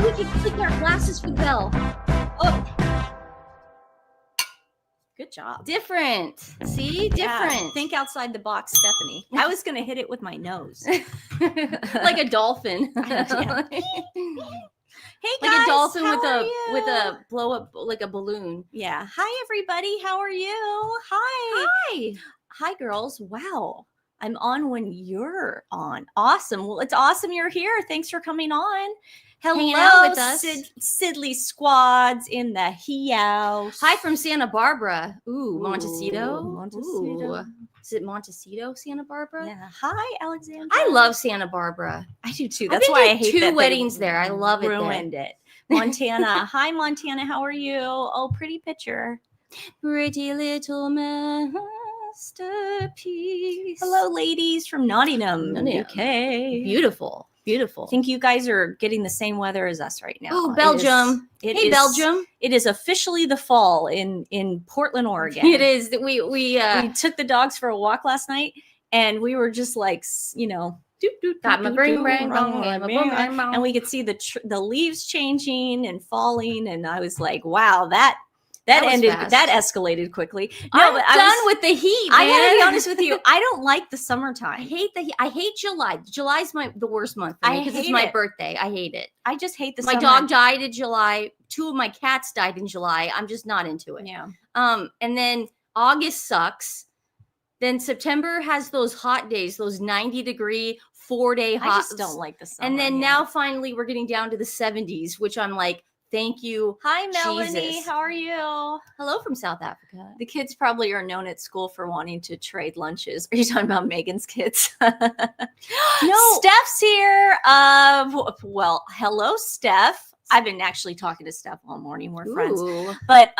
we can click our glasses for the bell. Oh. Good job. Different. See? Different. Yeah, think outside the box, Stephanie. I was going to hit it with my nose. Like a dolphin. Yeah. Hey guys, Like a dolphin how with are a blow up, like a balloon. Yeah. Hi everybody. How are you? Hi. Hi. Hi girls. Wow. I'm on when you're on. Awesome. Well, it's awesome you're here. Thanks for coming on. Hello, Hanging out with us. Sidley squads in the house. Hi from Santa Barbara. Ooh, Ooh, Montecito. Montecito. Ooh. Is it Montecito, Santa Barbara? Yeah. Hi, Alexandra. I love Santa Barbara. I do too. I've That's been why to I hate 2 that they weddings there. I love it there. ruined it. Montana. Hi, Montana. How are you? Oh, pretty picture. Pretty little masterpiece. Hello, ladies from Nottingham, Nottingham. UK. Beautiful. Beautiful. I think you guys are getting the same weather as us right now. Oh, Belgium. It Hey, is- Belgium. It is officially the fall in Portland, Oregon. It is. We We took the dogs for a walk last night, and we were just like, you know, doop, doop, got doop, my doop, brain, doop, brain, rung, bong, rung, my rung, brain, bong. and we could see the leaves changing and falling, and I was like, wow, that was ended. fast. That escalated quickly. I'm but done with the heat, man. I gotta be honest with you. I don't like the I summertime. hate the heat. I hate July. July's the worst month for I me because it's hate my it. birthday. I hate it. I just hate the My summer. dog died in July. 2 of my cats died in July. I'm just not into it. Yeah. And then August sucks. Then September has those hot days, those 90-degree, 4-day hot. I just don't like the summer. And then yeah. now finally we're getting down to the 70s, which I'm like, thank you. Hi, Melanie. Jesus. How are you? Hello from South Africa. The kids probably are known at school for wanting to trade lunches. Are you talking about Megan's kids? No. Steph's here. Well, hello, Steph. I've been actually talking to Steph all morning. We're friends. Ooh. But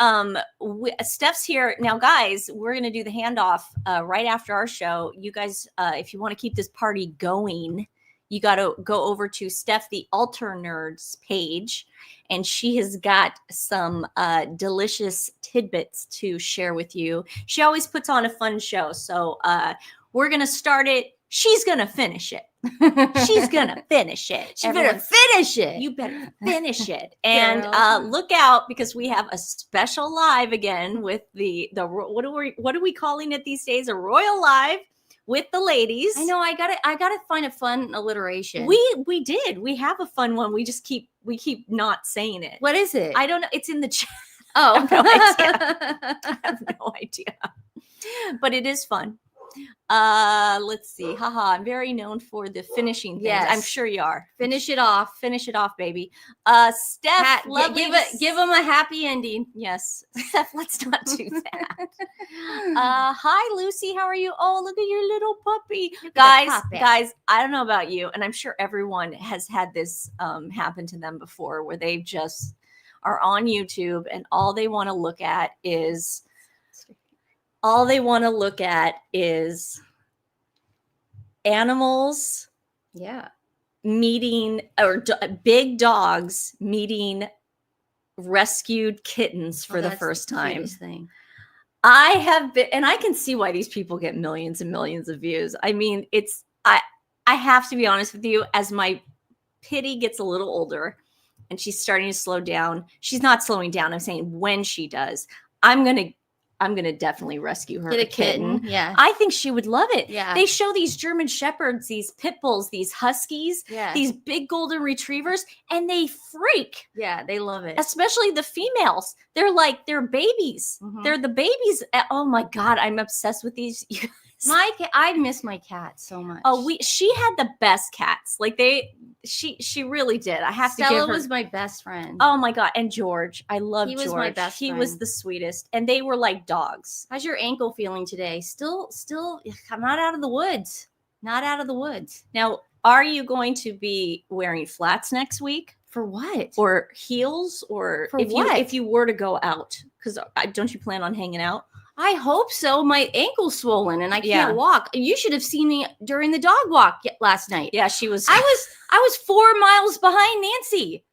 Steph's here now, guys. We're gonna do the handoff right after our show. You guys, if you want to keep this party going, you got to go over to Steph the Altar Nerds page, and she has got some delicious tidbits to share with you. She always puts on a fun show, so we're gonna start it. She's gonna finish it. She's gonna finish it. She better finish it. You better finish it. And Girl. look out, because we have a special live again with the what are we calling it these days? A royal live with the ladies. I know. I gotta find a fun alliteration. We did. We have a fun one. We just keep not saying it. What is it? I don't know. It's in the chat. Oh, I have no idea. I have no idea. But it is fun. Let's see. Haha, I'm very known for the finishing things. Yes. I'm sure you are. Finish it off. Finish it off, baby. Steph, Give them a happy ending. Yes. Steph, let's not do that. Hi, Lucy. How are you? Oh, look at your little puppy. Guys, I don't know about you, and I'm sure everyone has had this happen to them before, where they just are on YouTube and all they want to look at is animals Yeah. meeting, or big dogs meeting rescued kittens for the That's first time. cutest thing. I have been, and I can see why these people get millions and millions of views. I mean, I have to be honest with you, as my Pitty gets a little older and she's starting to slow down. She's not slowing down. I'm saying when she does, I'm gonna definitely rescue her. Get a kitten. Yeah. I think she would love it. Yeah. They show these German Shepherds, these pit bulls, these huskies, Yeah. these big golden retrievers, and they freak. Yeah. They love it. Especially the females. They're babies. Mhm. They're the babies. Oh my God, I'm obsessed with these. I miss my cat so much. Oh, she had the best cats. Like she really did. I have to give Stella her. was my best friend. Oh my God. And George. I love He George. was my best He was friend. the sweetest. And they were like dogs. How's your ankle feeling today? Still, I'm not out of the woods. Not out of the woods. Now, are you going to be wearing flats next week? For what? Or heels? Or For if what? if you were to go out? Because don't you plan on hanging out? I hope so. My ankle's swollen and I can't Yeah. walk. You should have seen me during the dog walk last night. Yeah, she was. I was 4 miles behind Nancy,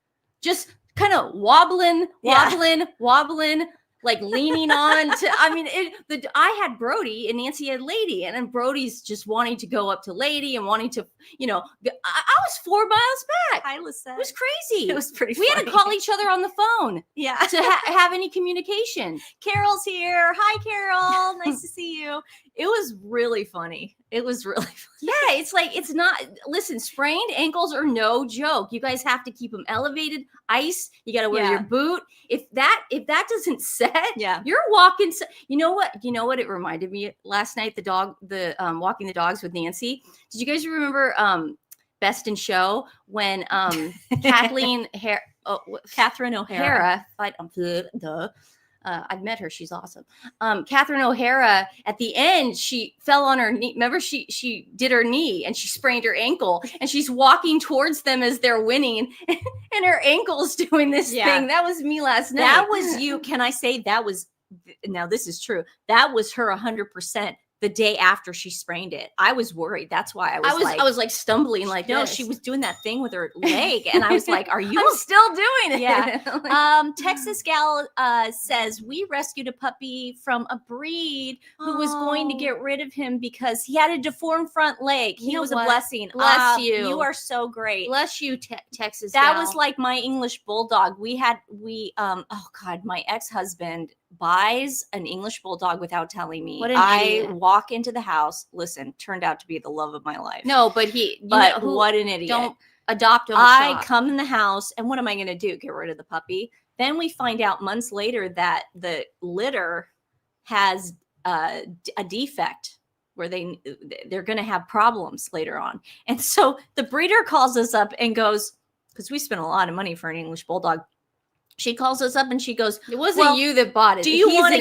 just kind of wobbling, Yeah. wobbling. like leaning on to, I mean, I had Brody and Nancy had Lady, and then Brody's just wanting to go up to Lady and wanting to, I was 4 miles back. Hi, Lisa. It was crazy. It was pretty We funny. had to call each other on the phone Yeah. to have any communication. Carol's here. Hi, Carol. Nice to see you. It was really funny. It was really funny. Yeah, it's like, it's not, listen, sprained ankles are no joke. You guys have to keep them elevated. Ice, you got to wear your boot. If that doesn't set, you're walking. You know what it reminded me last night, walking the dogs with Nancy. Did you guys remember Best in Show when Catherine O'Hara, I've met her. She's awesome. Catherine O'Hara, at the end, she fell on her knee. Remember, she did her knee and she sprained her ankle, and she's walking towards them as they're winning, and her ankle's doing this thing. That was me last night. That was you. Can I say that was, now this is true. That was her 100%. The day after she sprained it, I was worried. That's why I was like stumbling like no, this. she was doing that thing with her leg, and I was like, "Are you?" I'm still doing it. Yeah. Texas Gal says we rescued a puppy from a breed who was going to get rid of him because he had a deformed front leg. He was a blessing. Bless you. You are so great. Bless you, Texas That Gal. was like my English bulldog. Oh God, my ex-husband buys an English bulldog without telling me. What an idiot. Walk into the house. Listen, turned out to be the love of my life. No, but what an idiot. Don't adopt him. I come in the house, and what am I going to do? Get rid of the puppy? Then we find out months later that the litter has a defect where they're going to have problems later on. And so the breeder calls us up and goes, because we spent a lot of money for an English bulldog. She calls us up and she goes, "It wasn't you that bought it. Do you want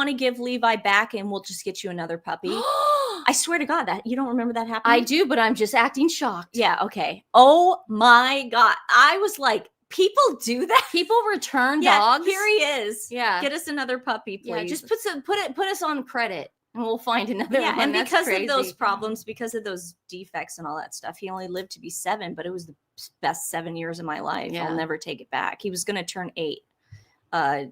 to give Levi back, and we'll just get you another puppy?" I swear to God, that you don't remember that happening. I do, but I'm just acting shocked. Yeah. Okay. Oh my God. I was like, people do that. People return dogs. Here he is. Yeah. Get us another puppy, please. Yeah. Just put us on credit, and we'll find another one. And That's because crazy. of those problems, because of those defects and all that stuff, he only lived to be 7, but it was the best 7 years of my life. I'll never take it back. He was going to turn 8 a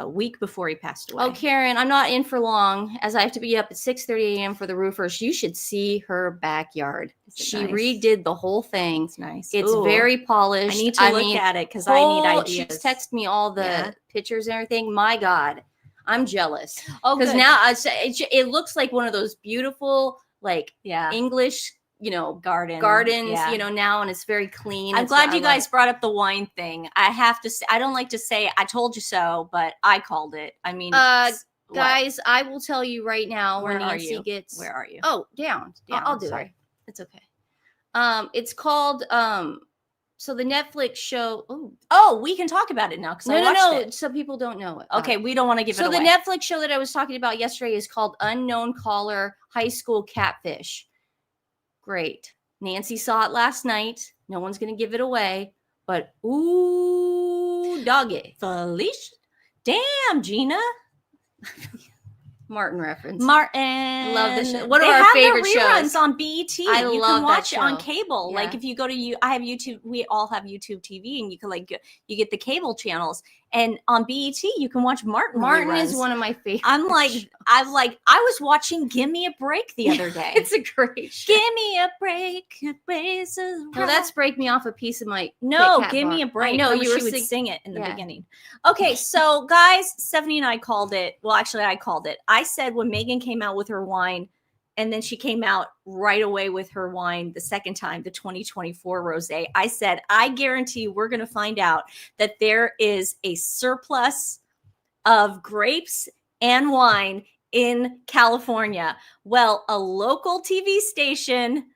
week before he passed away. Oh, Karen, I'm not in for long, as I have to be up at 6:30 a.m. for the roofers. You should see her backyard. She redid the whole thing. It's nice. It's very polished. I need to look at it because I need ideas. She's texted me all the pictures and everything. My God, I'm jealous. Oh, because now it looks like one of those beautiful, English, gardens, now, and it's very clean. I'm glad you guys brought up the wine thing. I have to say, I don't like to say I told you so, but I called it. I mean, guys, I will tell you right now. Where when Nancy are you? gets, where are you? Oh, down. I'll do it. It's okay. It's called so the Netflix show. Oh, we can talk about it now because I watched it. Some people don't know it. Okay, we don't want to give it away. So the Netflix show that I was talking about yesterday is called Unknown Caller: High School Catfish. Great. Nancy saw it last night. No one's going to give it away, but ooh, doggy. Felicia. Damn, Gina. Martin reference. Martin. Love this show. One of our favorite shows on BET. I love that show. You can watch it on cable. Yeah. Like if you go to I have YouTube. We all have YouTube TV, and you can you get the cable channels. And on BET, you can watch Martin. Martin reruns. is one of my favorites. I was watching Give Me a Break the other day. It's a great show. Give me a break. No, that's Break Me Off a Piece of My No, Give Me a Break. No, you would sing it in the beginning. Okay, so guys, Stephanie and I called it. Well, actually, I called it. I said when Meghan came out with her wine, and then she came out right away with her wine the second time, the 2024 rosé. I said, I guarantee you we're going to find out that there is a surplus of grapes and wine in California. Well, a local TV station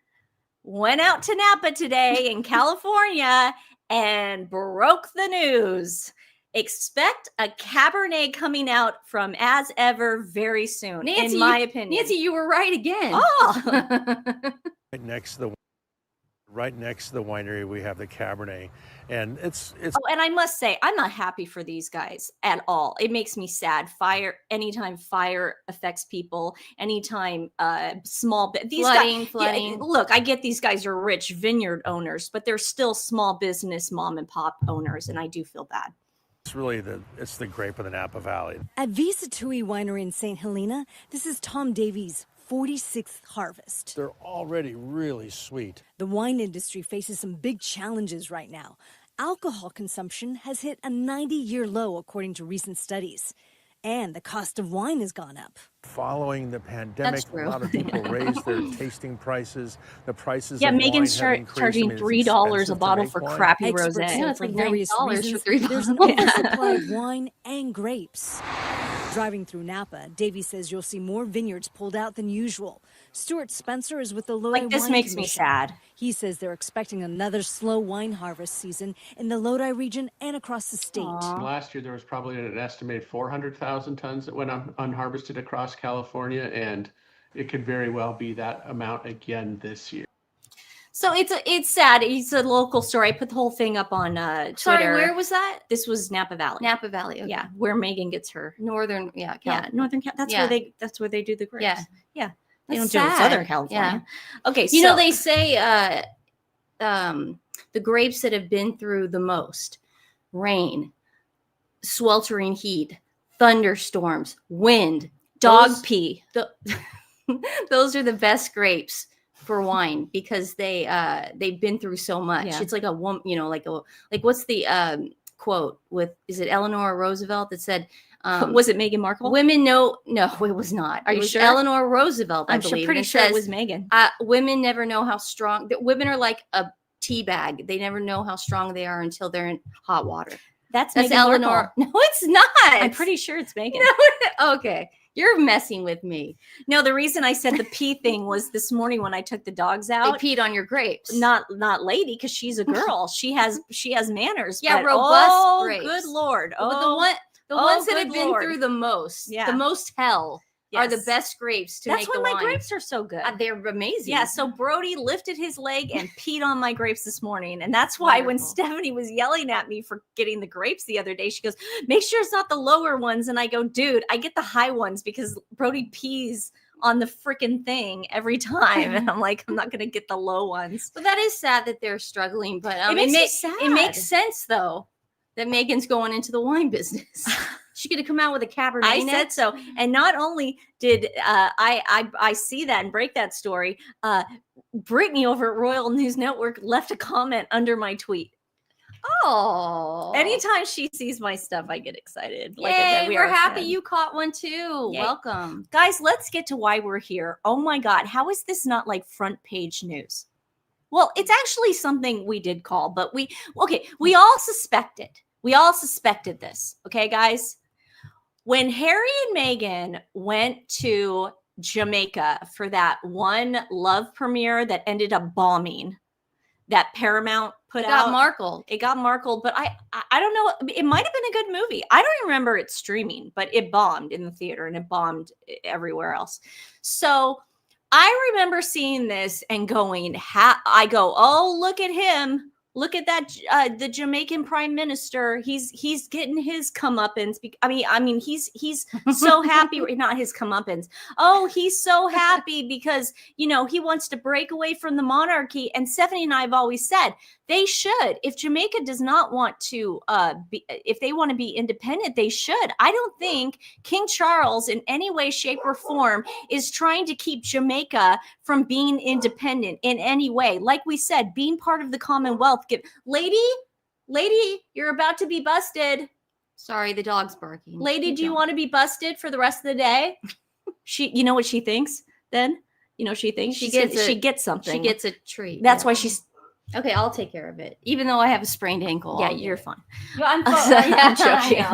went out to Napa today in California and broke the news. Expect a Cabernet coming out from As Ever very soon, Nancy, in my opinion. Nancy, you were right again. Oh. Right next to the winery, we have the Cabernet, and it's. Oh, and I must say, I'm not happy for these guys at all. It makes me sad. Anytime fire affects people, anytime flooding. Yeah, look, I get these guys are rich vineyard owners, but they're still small business mom and pop owners, and I do feel bad. It's really it's the grape of the Napa Valley. At Visa Tui Winery in St. Helena, this is Tom Davies' 46th harvest. They're already really sweet. The wine industry faces some big challenges right now. Alcohol consumption has hit a 90-year low, according to recent studies. And the cost of wine has gone up. Following the pandemic, a lot of people raised their tasting prices. The prices of Meghan's wine have charging increased. $3 a bottle for crappy rosé. Yeah, it's like various $9 reasons, for $3. there's an oversupply of wine and grapes. Driving through Napa, Davey says you'll see more vineyards pulled out than usual. Stuart Spencer is with the Lodi Like, this Wine makes me Commission. sad. He says they're expecting another slow wine harvest season in the Lodi region and across the state. Last year, there was probably an estimated 400,000 tons that went unharvested across California, and it could very well be that amount again this year. So it's sad. It's a local story. I put the whole thing up on Twitter. Sorry, where was that? This was Napa Valley. Napa Valley. Okay. Yeah, where Meghan gets her Northern. Yeah, California. Northern. That's where they do the grapes. Yeah. They That's don't do it in sad. Southern California. Yeah. Okay, You know, they say the grapes that have been through the most rain, sweltering heat, thunderstorms, wind, dog those- pee. Those are the best grapes for wine because they've been through so much. Yeah. It's like a woman, like what's the quote with, is it Eleanor Roosevelt that said, was it Meghan Markle? women know, no, it was not. Are It you was sure? Eleanor Roosevelt, I I'm believe. pretty and sure it says, was Meghan. women never know how strong, women are like a tea bag. They never know how strong they are until they're in hot water. That's That's Meghan Eleanor. Markle. No, it's not. I'm pretty sure it's Meghan. Okay. You're messing with me. No, the reason I said the pee thing was this morning when I took the dogs They out. peed on your grapes. Not lady, because she's a girl. she has manners. Yeah, but, robust grapes. Good Lord. But the Oh, ones that good have been Lord. through the most, Yeah. the most hell, are the Yes. best grapes to That's make why the my wine. grapes are so good. They're amazing. Yeah, so Brody lifted his leg and peed on my grapes this morning. And that's why when Wonderful. Stephanie was yelling at me for getting the grapes the other day, she goes, make sure it's not the lower ones. And I go, dude, I get the high ones because Brody pees on the freaking thing every time. And I'm like, I'm not going to get the low ones. But that is sad that they're struggling. But It makes me sad. It makes sense, though, that Meghan's going into the wine business. She's going to come out with a Cabernet. I said next. so. And not only did I see that and break that story, Brittany over at Royal News Network left a comment under my tweet. Oh. Anytime she sees my stuff, I get excited. Yay, Like I said, we're are happy fans. you caught one too. Yay. Welcome. Guys, let's get to why we're here. Oh my God, how is this not like front page news? Well, it's actually something we did call, but we all suspected. We all suspected this. Okay, guys? When Harry and Meghan went to Jamaica for that one love premiere that ended up bombing, that Paramount put It out. got Markle. It got Markle, but I don't know. It might have been a good movie. I don't remember it streaming, but it bombed in the theater and it bombed everywhere else. So I remember seeing this and going, I go, oh, look at him. Look at that, the Jamaican prime minister. He's getting his comeuppance. I mean, he's so happy. Not his comeuppance. Oh, he's so happy because he wants to break away from the monarchy. And Stephanie and I have always said they should. If Jamaica does not want to, if they want to be independent, they should. I don't think King Charles in any way, shape, or form is trying to keep Jamaica from being independent in any way. Like we said, being part of the Commonwealth. Lady, you're about to be busted. Sorry, the dog's barking. Lady, do you want to be busted for the rest of the day? You know what she thinks then? You know what she thinks? She gets something. She gets a treat. That's why she's... Okay, I'll take care of it. Even though I have a sprained ankle. Yeah, you're fine. I'm I'm joking.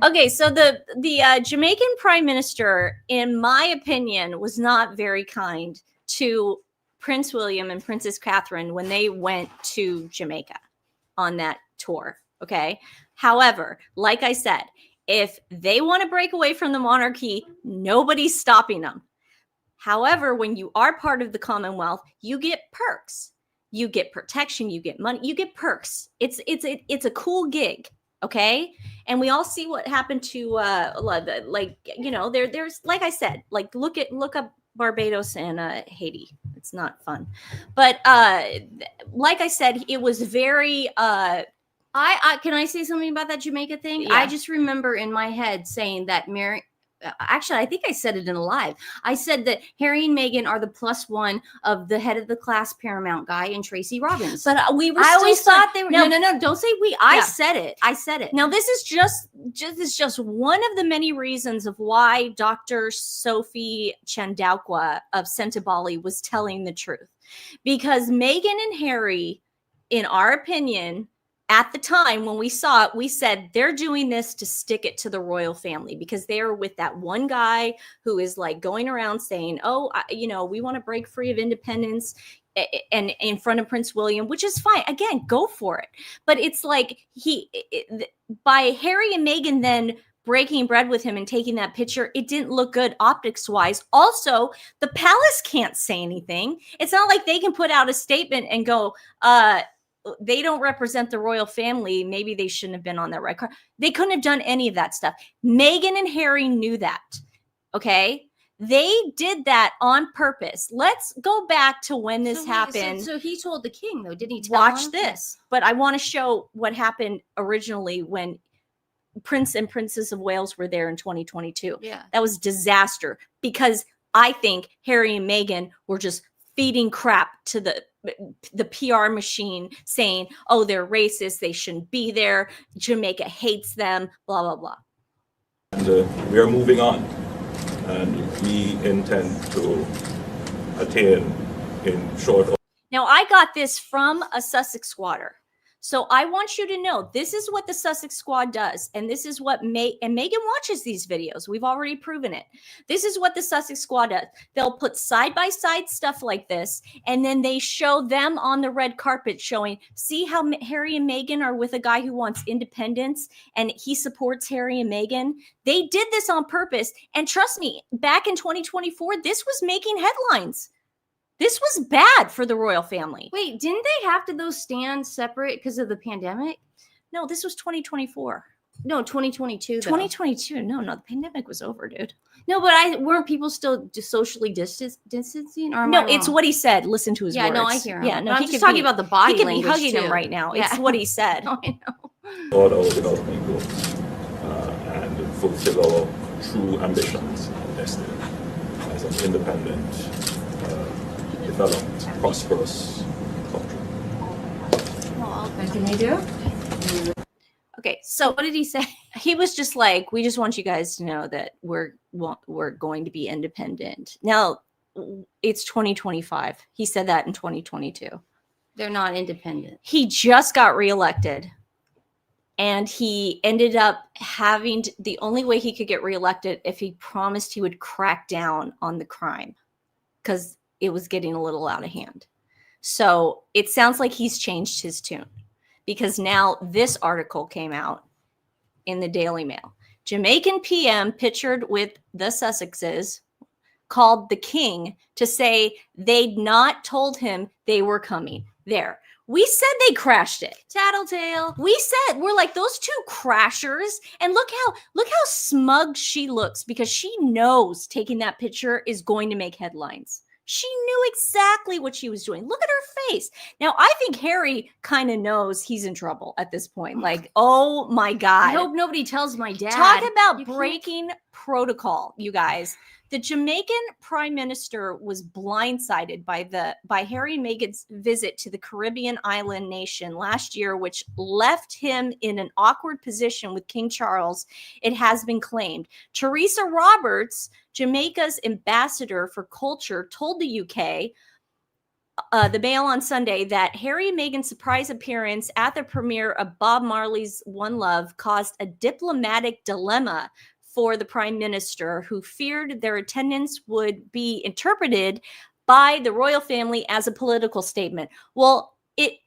Okay, so the Jamaican prime minister, in my opinion, was not very kind to Prince William and Princess Catherine when they went to Jamaica on that tour. Okay. However, like I said, if they want to break away from the monarchy, nobody's stopping them. However, when you are part of the Commonwealth, you get perks. You get protection, you get money, you get perks. It's a cool gig, okay? And we all see what happened to there's like I said, like look up Barbados and Haiti. It's not fun. But like I said, it was very I can I say something about that Jamaica thing? Yeah. I just remember in my head saying that actually, I think I said it in a live. I said that Harry and Meghan are the +1 of the head of the class Paramount guy and Tracy Robbins. But I always thought they were. No, Don't say we. I said it. I said it. Now this is just one of the many reasons of why Dr. Sophie Chandaukwa of Sentebale was telling the truth, because Meghan and Harry, in our opinion, at the time when we saw it, we said they're doing this to stick it to the royal family because they are with that one guy who is like going around saying, oh, we want to break free of independence and in front of Prince William, which is fine. Again, go for it. But it's like by Harry and Meghan then breaking bread with him and taking that picture, it didn't look good optics wise. Also, the palace can't say anything. It's not like they can put out a statement and go, they don't represent the royal family. Maybe they shouldn't have been on that red card. They couldn't have done any of that stuff. Meghan and Harry knew that. Okay. They did that on purpose. Let's go back to when this happened. So he told the king, though, didn't he? Watch this. But I want to show what happened originally when Prince and Princess of Wales were there in 2022. Yeah. That was disaster because I think Harry and Meghan were just feeding crap to the PR machine saying, oh, they're racist, they shouldn't be there, Jamaica hates them, blah, blah, blah. And we are moving on, and we intend to attain in short order. Now, I got this from a Sussex Squatter. So I want you to know this is what the Sussex Squad does. And this is what and Meghan watches these videos. We've already proven it. This is what the Sussex Squad does. They'll put side-by-side stuff like this. And then they show them on the red carpet showing, see how Harry and Meghan are with a guy who wants independence and he supports Harry and Meghan. They did this on purpose. And trust me, back in 2024, this was making headlines. This was bad for the royal family. Wait, didn't they have to those stand separate because of the pandemic? No, this was 2024. No, 2022. 2022. No, the pandemic was over, dude. No, but weren't people still just socially distancing? Or no, it's what he said. Listen to his words. Yeah, no, I hear him. Yeah, no, I'm just talking about the body language. He could be hugging him right now. Yeah. It's what he said. Oh, I know. Order without people and fulfill our true ambitions and destiny as an independent, developed, prosperous country. What can they do? Okay, so what did he say? He was just like, we just want you guys to know that we're going to be independent. Now, it's 2025. He said that in 2022. They're not independent. He just got reelected. And he ended up having the only way he could get reelected if he promised he would crack down on the crime because it was getting a little out of hand. So it sounds like he's changed his tune because now this article came out in the Daily Mail. Jamaican PM pictured with the Sussexes called the king to say they'd not told him they were coming. There. We said they crashed it. Tattletale. We said, we're like those two crashers. And look how smug she looks because she knows taking that picture is going to make headlines. She knew exactly what she was doing. Look at her face. Now, I think Harry kind of knows he's in trouble at this point. Like, oh my God. I hope nobody tells my dad. Talk about breaking protocol, you guys. The Jamaican prime minister was blindsided by Harry and Meghan's visit to the Caribbean island nation last year, which left him in an awkward position with King Charles, it has been claimed. Teresa Roberts, Jamaica's ambassador for culture, told the UK, the Mail on Sunday, that Harry and Meghan's surprise appearance at the premiere of Bob Marley's One Love caused a diplomatic dilemma for the prime minister, who feared their attendance would be interpreted by the royal family as a political statement. Well, it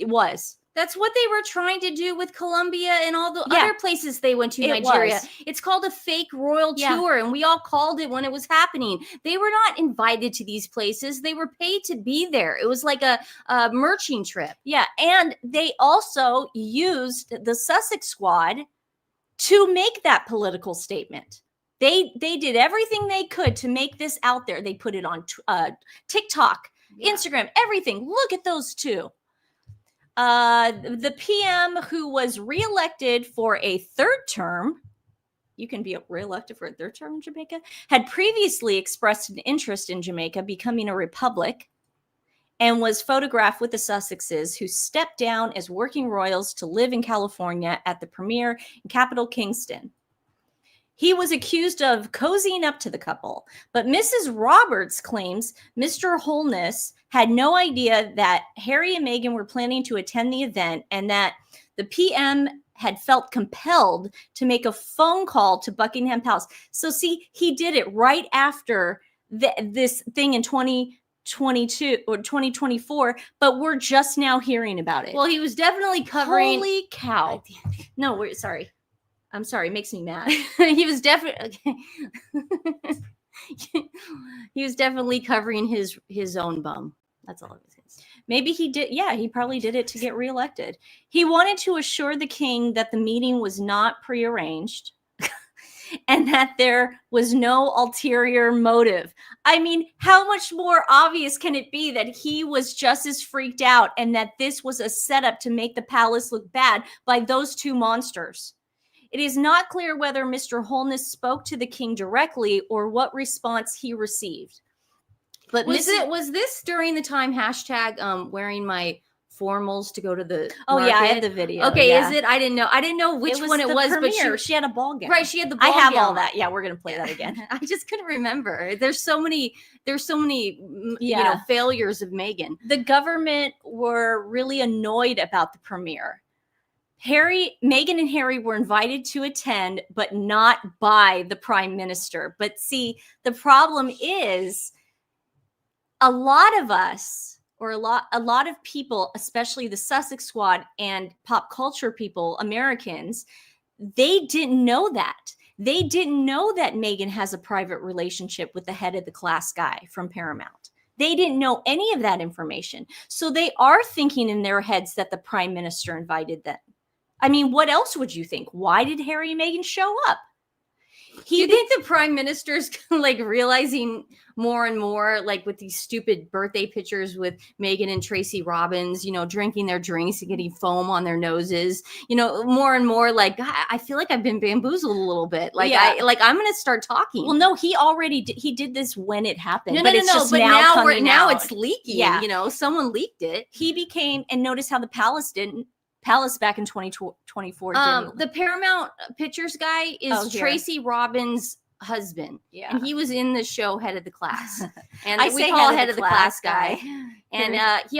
was. That's what they were trying to do with Colombia and all the other places they went to, Nigeria. It's called a fake royal tour, and we all called it when it was happening. They were not invited to these places. They were paid to be there. It was like a merching trip. Yeah, and they also used the Sussex Squad to make that political statement. They did everything they could to make this out there. They put it on TikTok, Instagram, everything. Look at those two. The PM who was reelected for a third term, you can be reelected for a third term in Jamaica, had previously expressed an interest in Jamaica becoming a republic and was photographed with the Sussexes, who stepped down as working royals to live in California at the premiere in capital Kingston. He was accused of cozying up to the couple, but Mrs. Roberts claims Mr. Holness had no idea that Harry and Meghan were planning to attend the event and that the PM had felt compelled to make a phone call to Buckingham Palace. So see, he did it right after this thing in 2022 or 2024, but we're just now hearing about it. Well, he was definitely covering. Holy cow. No, we're sorry. I'm sorry. It makes me mad. He was definitely he was definitely covering his own bum. That's all I was going to say. Maybe he did. Yeah, he probably did it to get reelected. He wanted to assure the king that the meeting was not prearranged and that there was no ulterior motive. I mean, how much more obvious can it be that he was just as freaked out and that this was a setup to make the palace look bad by those two monsters? It is not clear whether Mr. Holness spoke to the king directly or what response he received. But was this during the time wearing my formals to go to the market? Yeah, I had the video. Okay, yeah. Is it? I didn't know which one it was, premiere. but she had a ball gown. Right, she had the ball I have gown. all that. Yeah, we're gonna play that again. I just couldn't remember. There's so many failures of Meghan. The government were really annoyed about the premiere. Meghan and Harry were invited to attend, but not by the prime minister. But see, the problem is a lot of us, or a lot of people, especially the Sussex Squad and pop culture people, Americans, they didn't know that. They didn't know that Meghan has a private relationship with the head of the class guy from Paramount. They didn't know any of that information. So they are thinking in their heads that the prime minister invited them. I mean, what else would you think? Why did Harry and Meghan show up? Do you think the prime minister's like realizing more and more, like with these stupid birthday pictures with Meghan and Tracy Robbins, drinking their drinks and getting foam on their noses, more and more like, I feel like I've been bamboozled a little bit. Like, I'm going to start talking. Well, no, he did this when it happened. No, but now it's leaking. Yeah. Someone leaked it. He became, and notice how the palace back in 2024 the Paramount Pictures guy is Tracy Robbins' husband. Yeah. And he was in the show Head of the Class. And we call Head of the Class guy. And he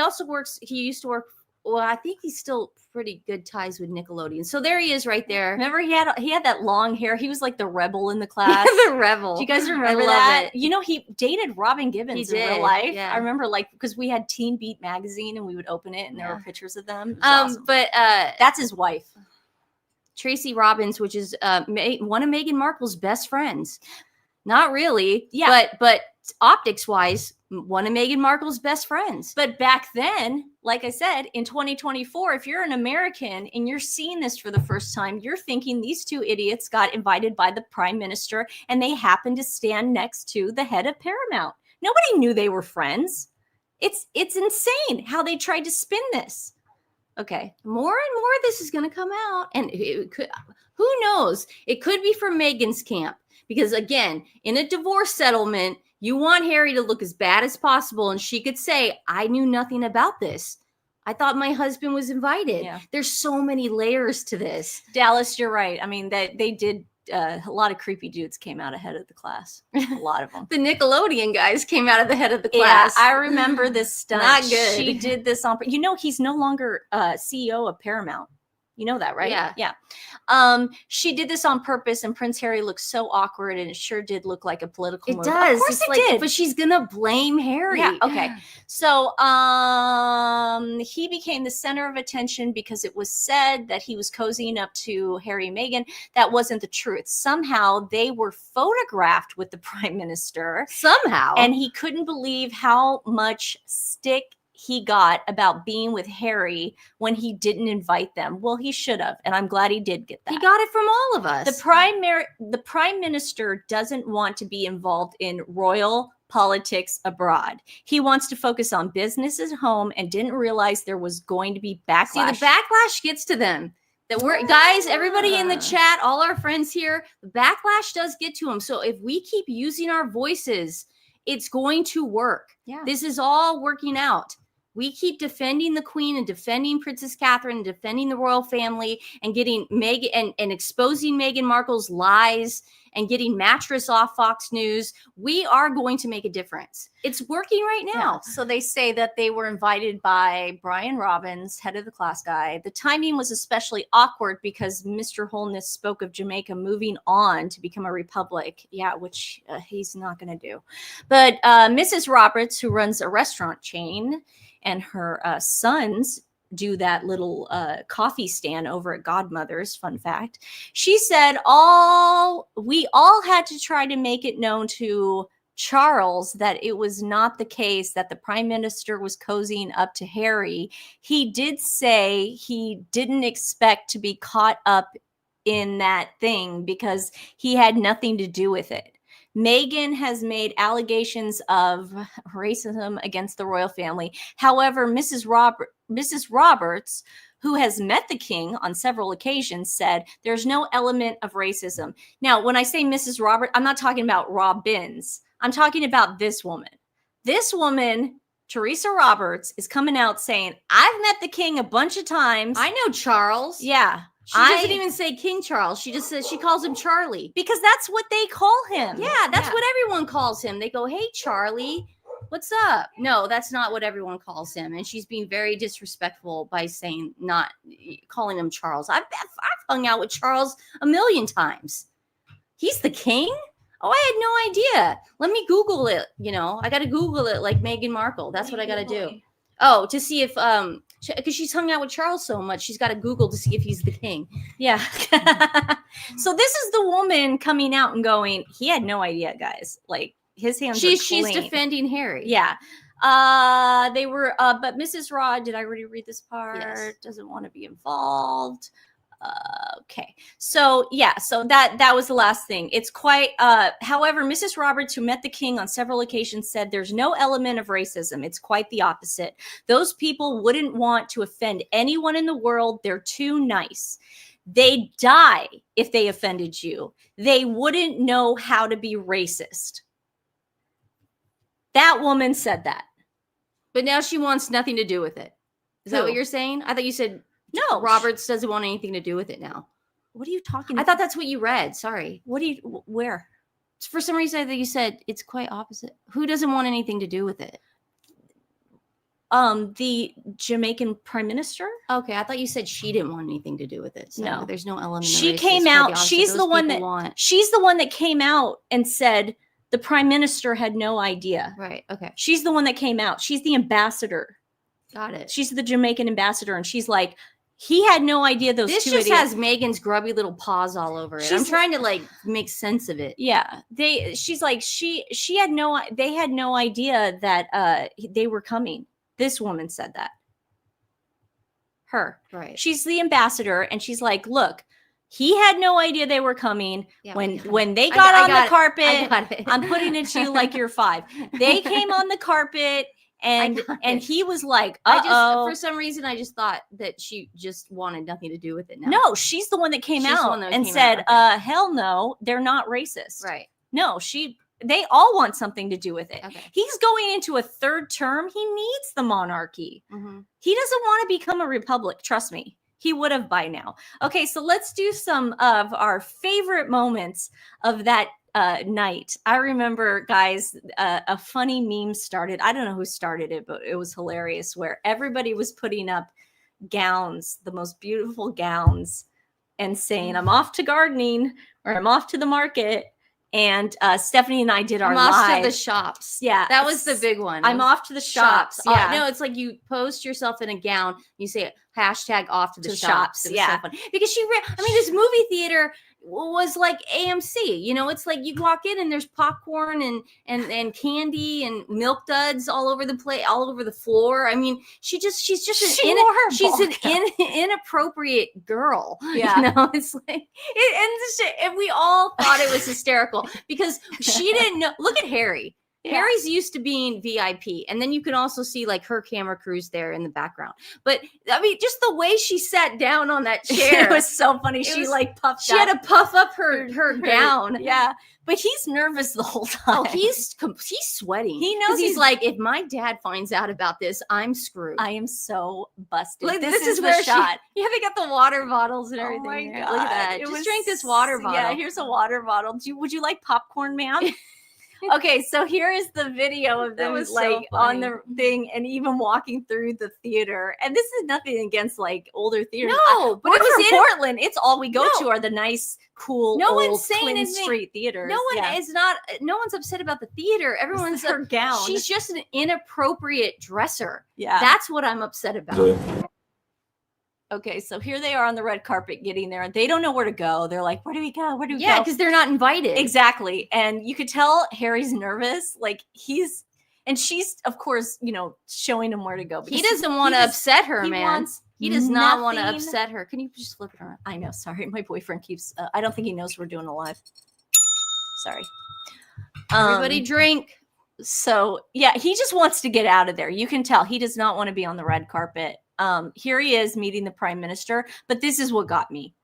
used to work, well, I think he's still pretty good ties with Nickelodeon. So there he is right there. Remember he had that long hair. He was like the rebel in the class. The rebel. Do you guys remember that? He dated Robin Gibbons in real life. Yeah. I remember because we had Teen Beat magazine and we would open it and there were pictures of them. Awesome. But that's his wife. Tracy Robbins, which is one of Meghan Markle's best friends. Not really. Yeah. But optics wise, one of Meghan Markle's best friends. But back then, like I said, in 2024, if you're an American and you're seeing this for the first time, you're thinking these two idiots got invited by the prime minister and they happened to stand next to the head of Paramount. Nobody knew they were friends. It's insane how they tried to spin this. Okay. More and more this is going to come out. And who knows? It could be from Meghan's camp. Because again, in a divorce settlement, you want Harry to look as bad as possible. And she could say, I knew nothing about this. I thought my husband was invited. Yeah. There's so many layers to this. Dallas, you're right. I mean, they did. A lot of creepy dudes came out ahead of the class. A lot of them. The Nickelodeon guys came out of the head of the class. Yeah, I remember this stunt. Not good. She did this on. He's no longer CEO of Paramount. You know that, right? Yeah. She did this on purpose, and Prince Harry looked so awkward, and it sure did look like a political move. It does. Of course it did. But she's gonna blame Harry. Yeah. Okay. So he became the center of attention because it was said that he was cozying up to Harry and Meghan. That wasn't the truth. Somehow they were photographed with the prime minister. Somehow. And he couldn't believe how much stick he got about being with Harry when he didn't invite them. Well, he should have, and I'm glad he did get that. He got it from all of us. The prime minister doesn't want to be involved in royal politics abroad. He wants to focus on business at home and didn't realize there was going to be backlash. See, the backlash gets to them. That we're guys, everybody in the chat, all our friends here, the backlash does get to them. So if we keep using our voices, it's going to work. Yeah. This is all working out. We keep defending the Queen and defending Princess Catherine and defending the royal family and getting Meghan and exposing Meghan Markle's lies and getting Mattress off Fox News. We are going to make a difference. It's working right now. Yeah. So they say that they were invited by Brian Robbins, head of the class guy. The timing was especially awkward because Mr. Holness spoke of Jamaica moving on to become a republic. Yeah, which he's not going to do. But Mrs. Roberts, who runs a restaurant chain, and her sons do that little coffee stand over at Godmother's, fun fact. She said, we all had to try to make it known to Charles that it was not the case that the prime minister was cozying up to Harry. He did say he didn't expect to be caught up in that thing because he had nothing to do with it. Meghan has made allegations of racism against the royal family. However, Mrs. Roberts, who has met the king on several occasions, said there's no element of racism. Now, when I say Mrs. Roberts, I'm not talking about Robbins. I'm talking about this woman. This woman, Teresa Roberts, is coming out saying, I've met the king a bunch of times. I know Charles. Yeah. She doesn't even say King Charles. She just says, she calls him Charlie. Because that's what they call him. Yeah, that's what everyone calls him. They go, hey, Charlie, what's up? No, that's not what everyone calls him. And she's being very disrespectful by saying, not calling him Charles. I've hung out with Charles a million times. He's the king? Oh, I had no idea. Let me Google it. I got to Google it like Meghan Markle. That's what I got to do. Oh, to see if, because she's hung out with Charles so much, she's got to Google to see if he's the king. Yeah. So this is the woman coming out and going, he had no idea, guys. Like, his hands are clean. She's defending Harry. Yeah. They were, but Mrs. Rod, did I already read this part? Yes. Doesn't want to be involved. Okay. So yeah, so that was the last thing. It's quite, however, Mrs. Roberts, who met the king on several occasions, said there's no element of racism. It's quite the opposite. Those people wouldn't want to offend anyone in the world. They're too nice. They'd die if they offended you. They wouldn't know how to be racist. That woman said that. But now she wants nothing to do with it. Is that what you're saying? I thought you said no. Roberts doesn't want anything to do with it now. What are you talking about? I thought that's what you read. Sorry. Where? For some reason, I think you said it's quite opposite. Who doesn't want anything to do with it? The Jamaican prime minister. Okay, I thought you said she didn't want anything to do with it. So no, there's no element. She came out. She's the one that came out and said the prime minister had no idea. Right. Okay. She's the one that came out. She's the ambassador. Got it. She's the Jamaican ambassador, and she's like, he had no idea those this two just idiots. has Meghan's grubby little paws all over it. I'm trying to make sense of it. Yeah, she's like they had no idea that they were coming. This woman said that. Her. Right. She's the ambassador, and she's like, look, he had no idea they were coming. Yeah, when they got on the carpet, I'm putting it to you like you're 5. They came on the carpet. And he was like, for some reason, I just thought that she just wanted nothing to do with it now. No, she's the one that came out and said, hell no, they're not racist. Right. No, they all want something to do with it. Okay. He's going into a 3rd term. He needs the monarchy. Mm-hmm. He doesn't want to become a republic. Trust me. He would have by now. Okay, so let's do some of our favorite moments of that night. I remember, guys, a funny meme started. I don't know who started it, but it was hilarious, where everybody was putting up gowns, the most beautiful gowns, and saying, I'm off to gardening, or I'm off to the market. And Stephanie and I did our live. I'm off to the shops. Yeah. That was the big one. I'm off to the shops. Yeah. No, it's like you post yourself in a gown. You say, Hashtag off to the shops. It was Yeah. so fun. Because this movie theater was like AMC. It's like you walk in and there's popcorn and candy and milk duds all over the place, all over the floor. I mean, she's just an inappropriate girl. Yeah. It's like and we all thought it was hysterical because she didn't know. Look at Harry. Yeah. Harry's used to being VIP, and then you can also see like her camera crews there in the background. But I mean, just the way she sat down on that chair, it was so funny. She had to puff up her gown. Yeah, but he's nervous the whole time. Oh, he's sweating. He knows he's like, if my dad finds out about this, I'm screwed. I am so busted. Like, this is where the shot. They got the water bottles and everything. Oh my there. God. Look at that. Just drink this water bottle. Yeah, here's a water bottle. Would you like popcorn, ma'am? Okay, so here is the video of them on the thing and even walking through the theater. And this is nothing against like older theaters. No, but it was in Portland. It's all we go to are the nice, cool, old Twin Street theaters. No one is not. No one's upset about the theater. Everyone's her gown. She's just an inappropriate dresser. Yeah, that's what I'm upset about. Okay, so here they are on the red carpet getting there, and they don't know where to go. They're like, where do we go? Where do we go? Yeah, because they're not invited. Exactly. And you could tell Harry's nervous. Like she's, of course, showing him where to go. He doesn't want to upset her, man. He does not want to upset her. Can you just flip it around? I know. Sorry. My boyfriend keeps, I don't think he knows we're doing a live. Sorry. Everybody drink. So, yeah, he just wants to get out of there. You can tell he does not want to be on the red carpet. Here he is meeting the prime minister, but this is what got me.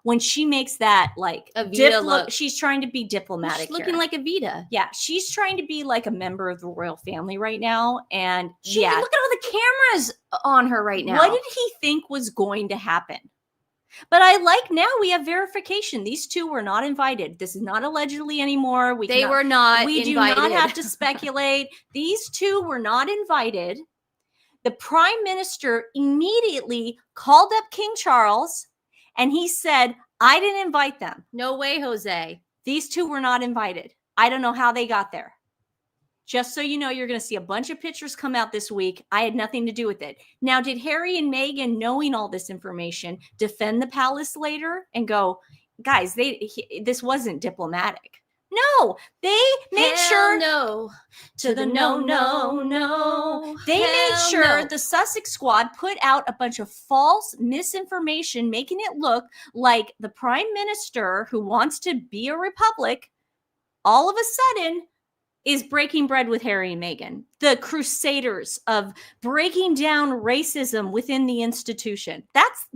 When she makes that like look, she's trying to be diplomatic. She's looking like a Vita. Yeah, she's trying to be like a member of the royal family right now. And look at all the cameras on her right now. What did he think was going to happen? But I like now we have verification. These two were not invited. This is not allegedly anymore. They were not. We do not have to speculate. These two were not invited. The prime minister immediately called up King Charles and he said, I didn't invite them. No way, Jose. These two were not invited. I don't know how they got there. Just so you know, you're going to see a bunch of pictures come out this week. I had nothing to do with it. Now, did Harry and Meghan, knowing all this information, defend the palace later and go, guys, this wasn't diplomatic? No, they made sure no to the no. They made sure the Sussex Squad put out a bunch of false misinformation, making it look like the prime minister who wants to be a republic all of a sudden is breaking bread with Harry and Meghan, the crusaders of breaking down racism within the institution.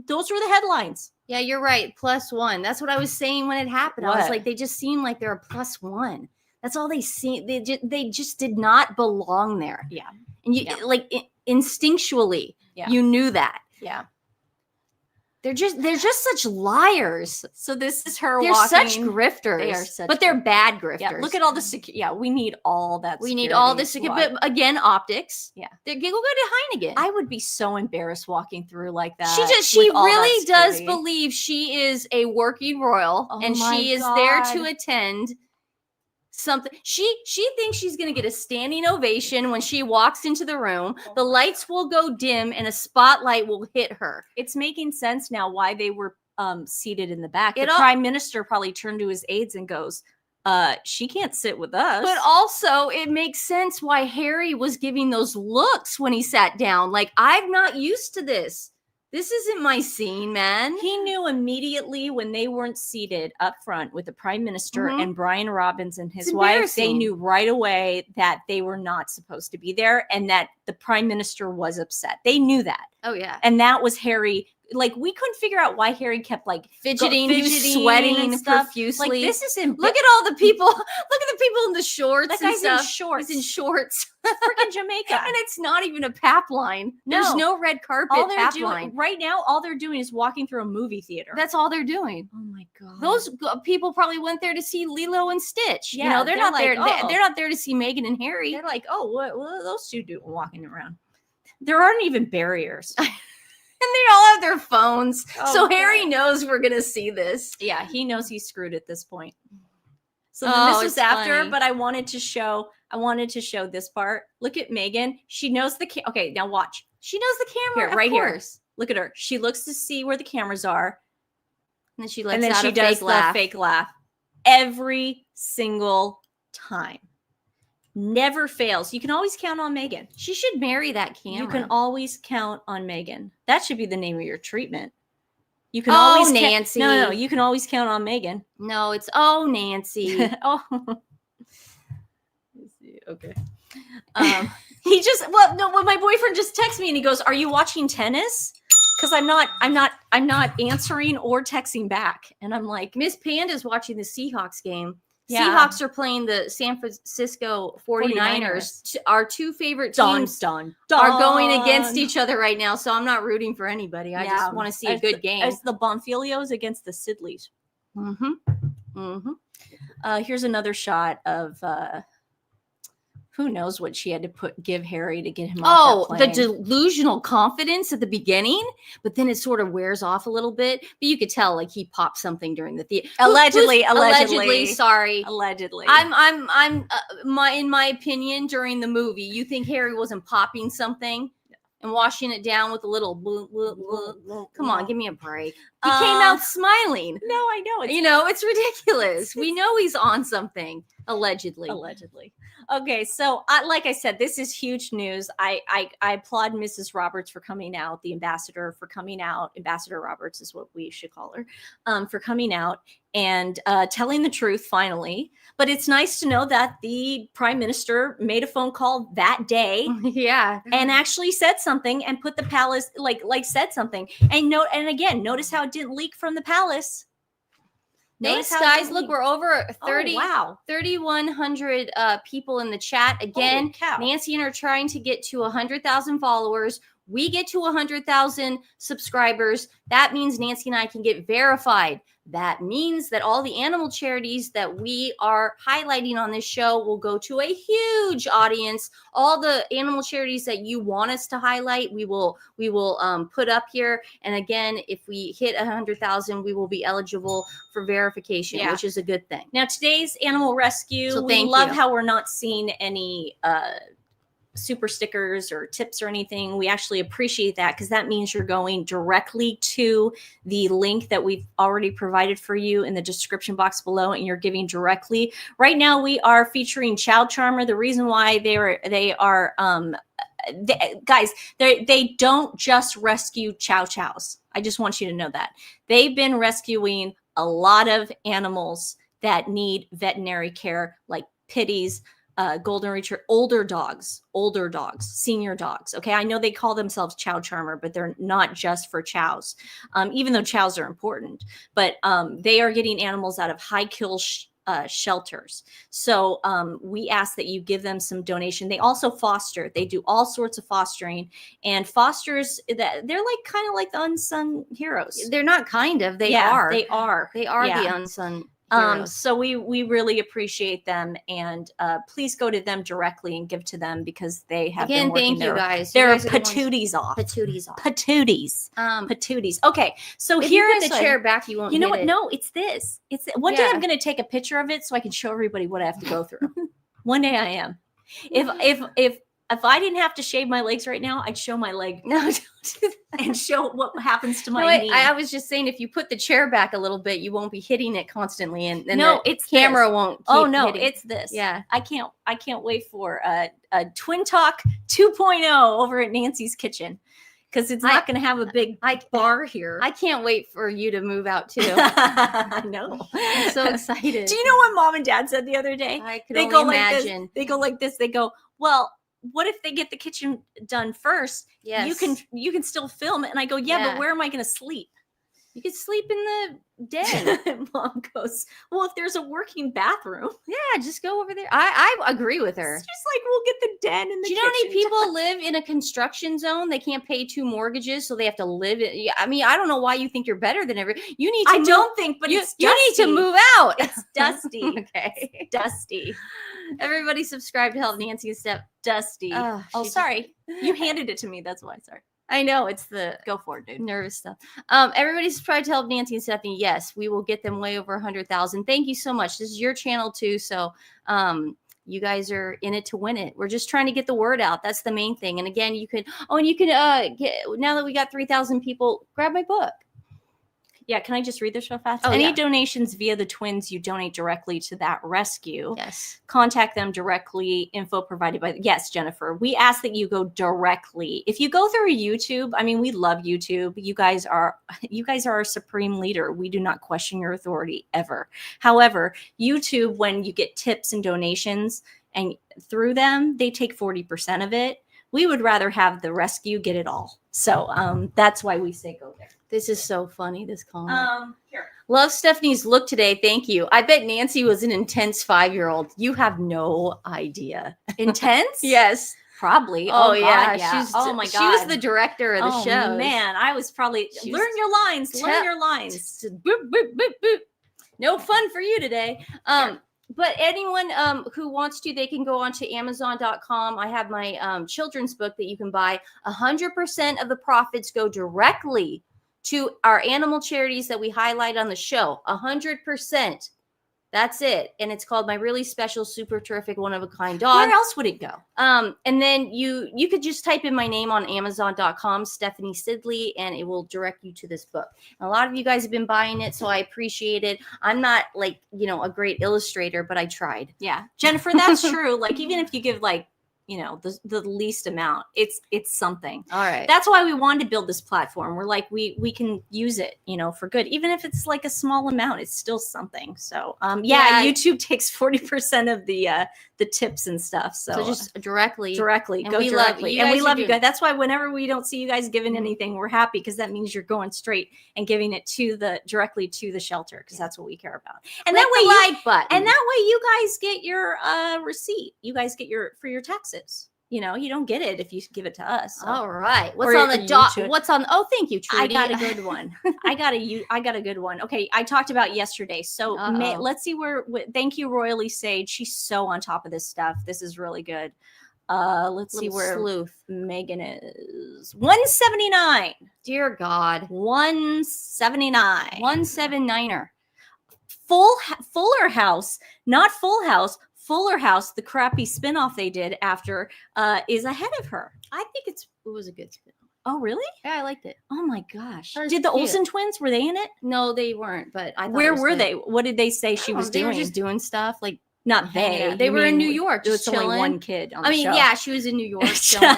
Those were the headlines. Yeah, you're right. +1. That's what I was saying when it happened. What? I was like, they just seem like they're a +1. That's all they seem. They just did not belong there. Yeah, and instinctually, you knew that. Yeah. They're just such liars. So this is her. They're such grifters. They are such, but they're bad grifters. Yeah, look at all the Yeah, we need all that. We need all this. But again, optics. Yeah, we'll go to Heineken. I would be so embarrassed walking through like that. She really does believe she is a working royal, and she is there to attend something. She thinks she's going to get a standing ovation when she walks into the room. The lights will go dim and a spotlight will hit her. It's making sense now why they were seated in the back. The prime minister probably turned to his aides and goes, she can't sit with us. But also it makes sense why Harry was giving those looks when he sat down. Like, I'm not used to this. This isn't my scene, man. He knew immediately when they weren't seated up front with the prime minister and Brian Robbins and his wife. They knew right away that they were not supposed to be there and that the prime minister was upset. They knew that. Oh, yeah. And that was Harry. Like, we couldn't figure out why Harry kept like fidgeting, sweating and stuff profusely. Like, this isn't. Look at all the people. Look at the people in the shorts. That and guy's stuff. in shorts. He's in shorts. Freaking Jamaica. And it's not even a pap line. There's no red carpet pap line. Right now, all they're doing is walking through a movie theater. That's all they're doing. Oh my God. Those people probably went there to see Lilo and Stitch. Yeah, they're not there. They're not there to see Meghan and Harry. They're like, oh, what are those two doing walking around? There aren't even barriers. And they all have their phones. So God. Harry knows we're going to see this. Yeah, he knows he's screwed at this point. So this was after, funny. But I wanted to show this part. Look at Meghan. She knows okay, now watch. She knows the camera, Here, right here. Look at her. She looks to see where the cameras are. And then she lets out a fake laugh. Fake laugh every single time. Never fails. You can always count on Meghan. She should marry that camera. You can always count on Meghan. That should be the name of your treatment. You can always Nancy. No, you can always count on Meghan. No, it's Nancy. Oh. Okay. He just when my boyfriend just texted me and he goes, "Are you watching tennis?" Because I'm not answering or texting back. And I'm like, Miss Panda's watching the Seahawks game. Yeah. Seahawks are playing the San Francisco 49ers. Our two favorite teams are going against each other right now. So I'm not rooting for anybody. I just want to see a good game. It's the Bonfilios against the Sidleys. Here's another shot of who knows what she had to give Harry to get him off that plane. The delusional confidence at the beginning, but then it sort of wears off a little bit. But you could tell, like, he popped something during the theater. Allegedly. Sorry. Allegedly. I'm in my opinion, during the movie, you think Harry wasn't popping something and washing it down with a little come on, give me a break. He came out smiling. No, I know. It's ridiculous. We know he's on something. Allegedly. Okay, so like I said, this is huge news. I applaud Mrs. Roberts for coming out, the ambassador for coming out. Ambassador Roberts is what we should call her, for coming out and telling the truth finally. But it's nice to know that the prime minister made a phone call that day, and actually said something and put the palace like said something. And again, notice how it didn't leak from the palace. Thanks, guys. Look, we're over 3,100 people in the chat. Again, Nancy and I are trying to get to 100,000 followers. We get to 100,000 subscribers. That means Nancy and I can get verified. That means that all the animal charities that we are highlighting on this show will go to a huge audience. All the animal charities that you want us to highlight, we will put up here. And again, if we hit 100,000, we will be eligible for verification, which is a good thing. Now, today's animal rescue, so we love how we're not seeing any super stickers or tips or anything. We actually appreciate that because that means you're going directly to the link that we've already provided for you in the description box below, and you're giving directly. Right now we are featuring Chow Charmer. The reason why they don't just rescue chow chows. I just want you to know that. They've been rescuing a lot of animals that need veterinary care, like pitties, golden retriever, older dogs, senior dogs. Okay. I know they call themselves Chow Charmer, but they're not just for chows. Even though chows are important, but they are getting animals out of high kill shelters. So we ask that you give them some donation. They also foster. They do all sorts of fostering, and fosters that they're kind of like the unsung heroes. They're not kind of. They are. They are the unsung. So we really appreciate them, and please go to them directly and give to them because they have been working thank you guys. They're patooties off. Patooties. Okay, so if here you put the chair back, you won't. You know what? No, it's this. It's one day I'm going to take a picture of it so I can show everybody what I have to go through. One day I am. If I didn't have to shave my legs right now, I'd show my leg. No, don't do that. And show what happens to my knee. I was just saying, if you put the chair back a little bit, you won't be hitting it constantly, and it's camera won't. Keep hitting. It's this. Yeah, I can't wait for a TWiN Talk 2.0 over at Nancy's kitchen. Because it's not going to have a big bar here. I can't wait for you to move out too. I know. I'm so excited. Do you know what Mom and Dad said the other day? I could only imagine. They go like this. They go, well, what if they get the kitchen done first? Yes. You can still film it. And I go, but where am I going to sleep? You could sleep in the den. Mom goes, well, if there's a working bathroom. Yeah, just go over there. I agree with her. It's just like, we'll get the den in the kitchen. Do you know how many people live in a construction zone? They can't pay 2 mortgages, so they have to live it. I mean, I don't know why you think you're better than everybody. You need to you need to move out. It's dusty. Okay. It's dusty. Everybody subscribe to help Nancy and Steph. Dusty. Sorry. You handed it to me. That's why. Sorry. I know, it's the go for it, dude. Nervous stuff. Everybody's tried to help Nancy and Stephanie. Yes, we will get them way over 100,000. Thank you so much. This is your channel too, so You guys are in it to win it. We're just trying to get the word out. That's the main thing. And again, you can get, now that we got 3,000 people, grab my book. Yeah, can I just read this real fast? Oh, Any donations via the TWiNs you donate directly to that rescue. Yes. Contact them directly. Info provided by. Yes, Jennifer. We ask that you go directly. If you go through YouTube, I mean, we love YouTube. You guys are our supreme leader. We do not question your authority ever. However, YouTube, when you get tips and donations and through them, they take 40% of it. We would rather have the rescue get it all. So that's why we say go there. This is so funny, this comment. Here. Love Stephanie's look today. Thank you. I bet Nancy was an intense 5-year-old. You have no idea. Intense? Yes. Probably. Oh, God, yeah. Oh my God. She was the director of the show. Man, I was probably learn your lines. Learn your lines. Boop, boop, boop, boop. No fun for you today. But anyone who wants to, they can go on to Amazon.com. I have my children's book that you can buy. 100% of the profits go directly to our animal charities that we highlight on the show. 100%. That's it. And it's called My Really Special, Super Terrific, One of a Kind Dog. Where else would it go? And then you could just type in my name on Amazon.com, Stephanie Sidley, and it will direct you to this book. And a lot of you guys have been buying it, so I appreciate it. I'm not like, a great illustrator, but I tried. Yeah. Jennifer, that's true. Like, even if you give the least amount, it's something. All right. That's why we wanted to build this platform. We're like, we can use it, for good. Even if it's like a small amount, it's still something. So YouTube takes 40% of the tips and stuff. So just directly. Go directly. And we love you guys. That's why whenever we don't see you guys giving anything, we're happy, because that means you're going straight and giving it directly to the shelter, because that's what we care about. And that way you guys get your receipt. You guys get for your taxes. You don't get it if you give it to us. So. All right. What's on the dot? What's on? Oh, thank you, Trudy. I got a good one. I got a good one. Okay, I talked about yesterday. So let's see thank you, Royally Sage. She's so on top of this stuff. This is really good. Let's see where Meghan is. 179. Dear God. 179. 179er. Fuller House, not Full House. Fuller House, the crappy spinoff they did after, is ahead of her. I think it was a good spinoff. Oh, really? Yeah, I liked it. Oh my gosh! Did the cute. Olsen twins, were they in it? No, they weren't. But I thought where were they? What did they say she was doing? They were just doing stuff like. Not they. Yeah, they were in New York. Just chilling. Only one kid on the show. Yeah, she was in New York chilling.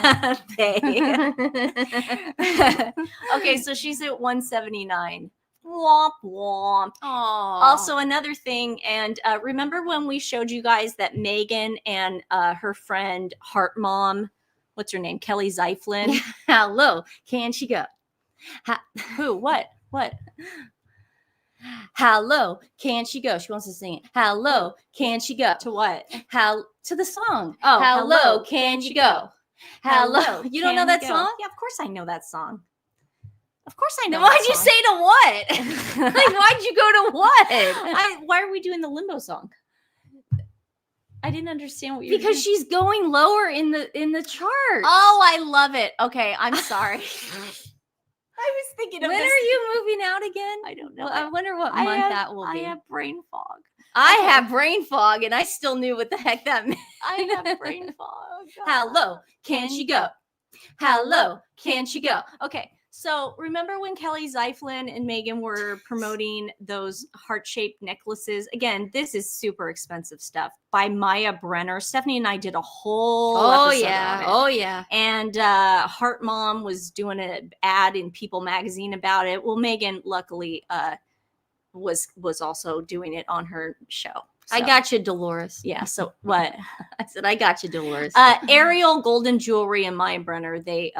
Okay, so she's at 179. Womp womp. Aww. Also, another thing, and remember when we showed you guys that Meghan and her friend Heart Mom, what's her name, Kelly Zeiflin? Hello, can she go? Who? What? Hello, can she go? She wants to sing it. Hello, can she go? To what? To the song. Oh, hello, can she go? Hello. You don't know that song? Yeah, of course I know that song. Of course I know. Why'd you say to what? Like, why'd you go to what? Why are we doing the Limbo song? I didn't understand what you're Because she's going lower in the chart. Oh, I love it. Okay, I'm sorry. I was thinking of when this. Are you moving out again? I don't know. Well, I wonder what month that will be. I have brain fog. I have brain fog, and I still knew what the heck that meant. I have brain fog. Hello, can she go? Hello, can she go? Okay. So remember when Kelly Zeiflin and Meghan were promoting those heart-shaped necklaces? Again, this is super expensive stuff by Maya Brenner. Stephanie and I did a whole episode on it. Oh, yeah. And Heart Mom was doing an ad in People magazine about it. Well, Meghan, luckily, was also doing it on her show. So. I got you, Dolores. Yeah. So what? I said, I got you, Dolores. Ariel Golden Jewelry and Maya Brenner, they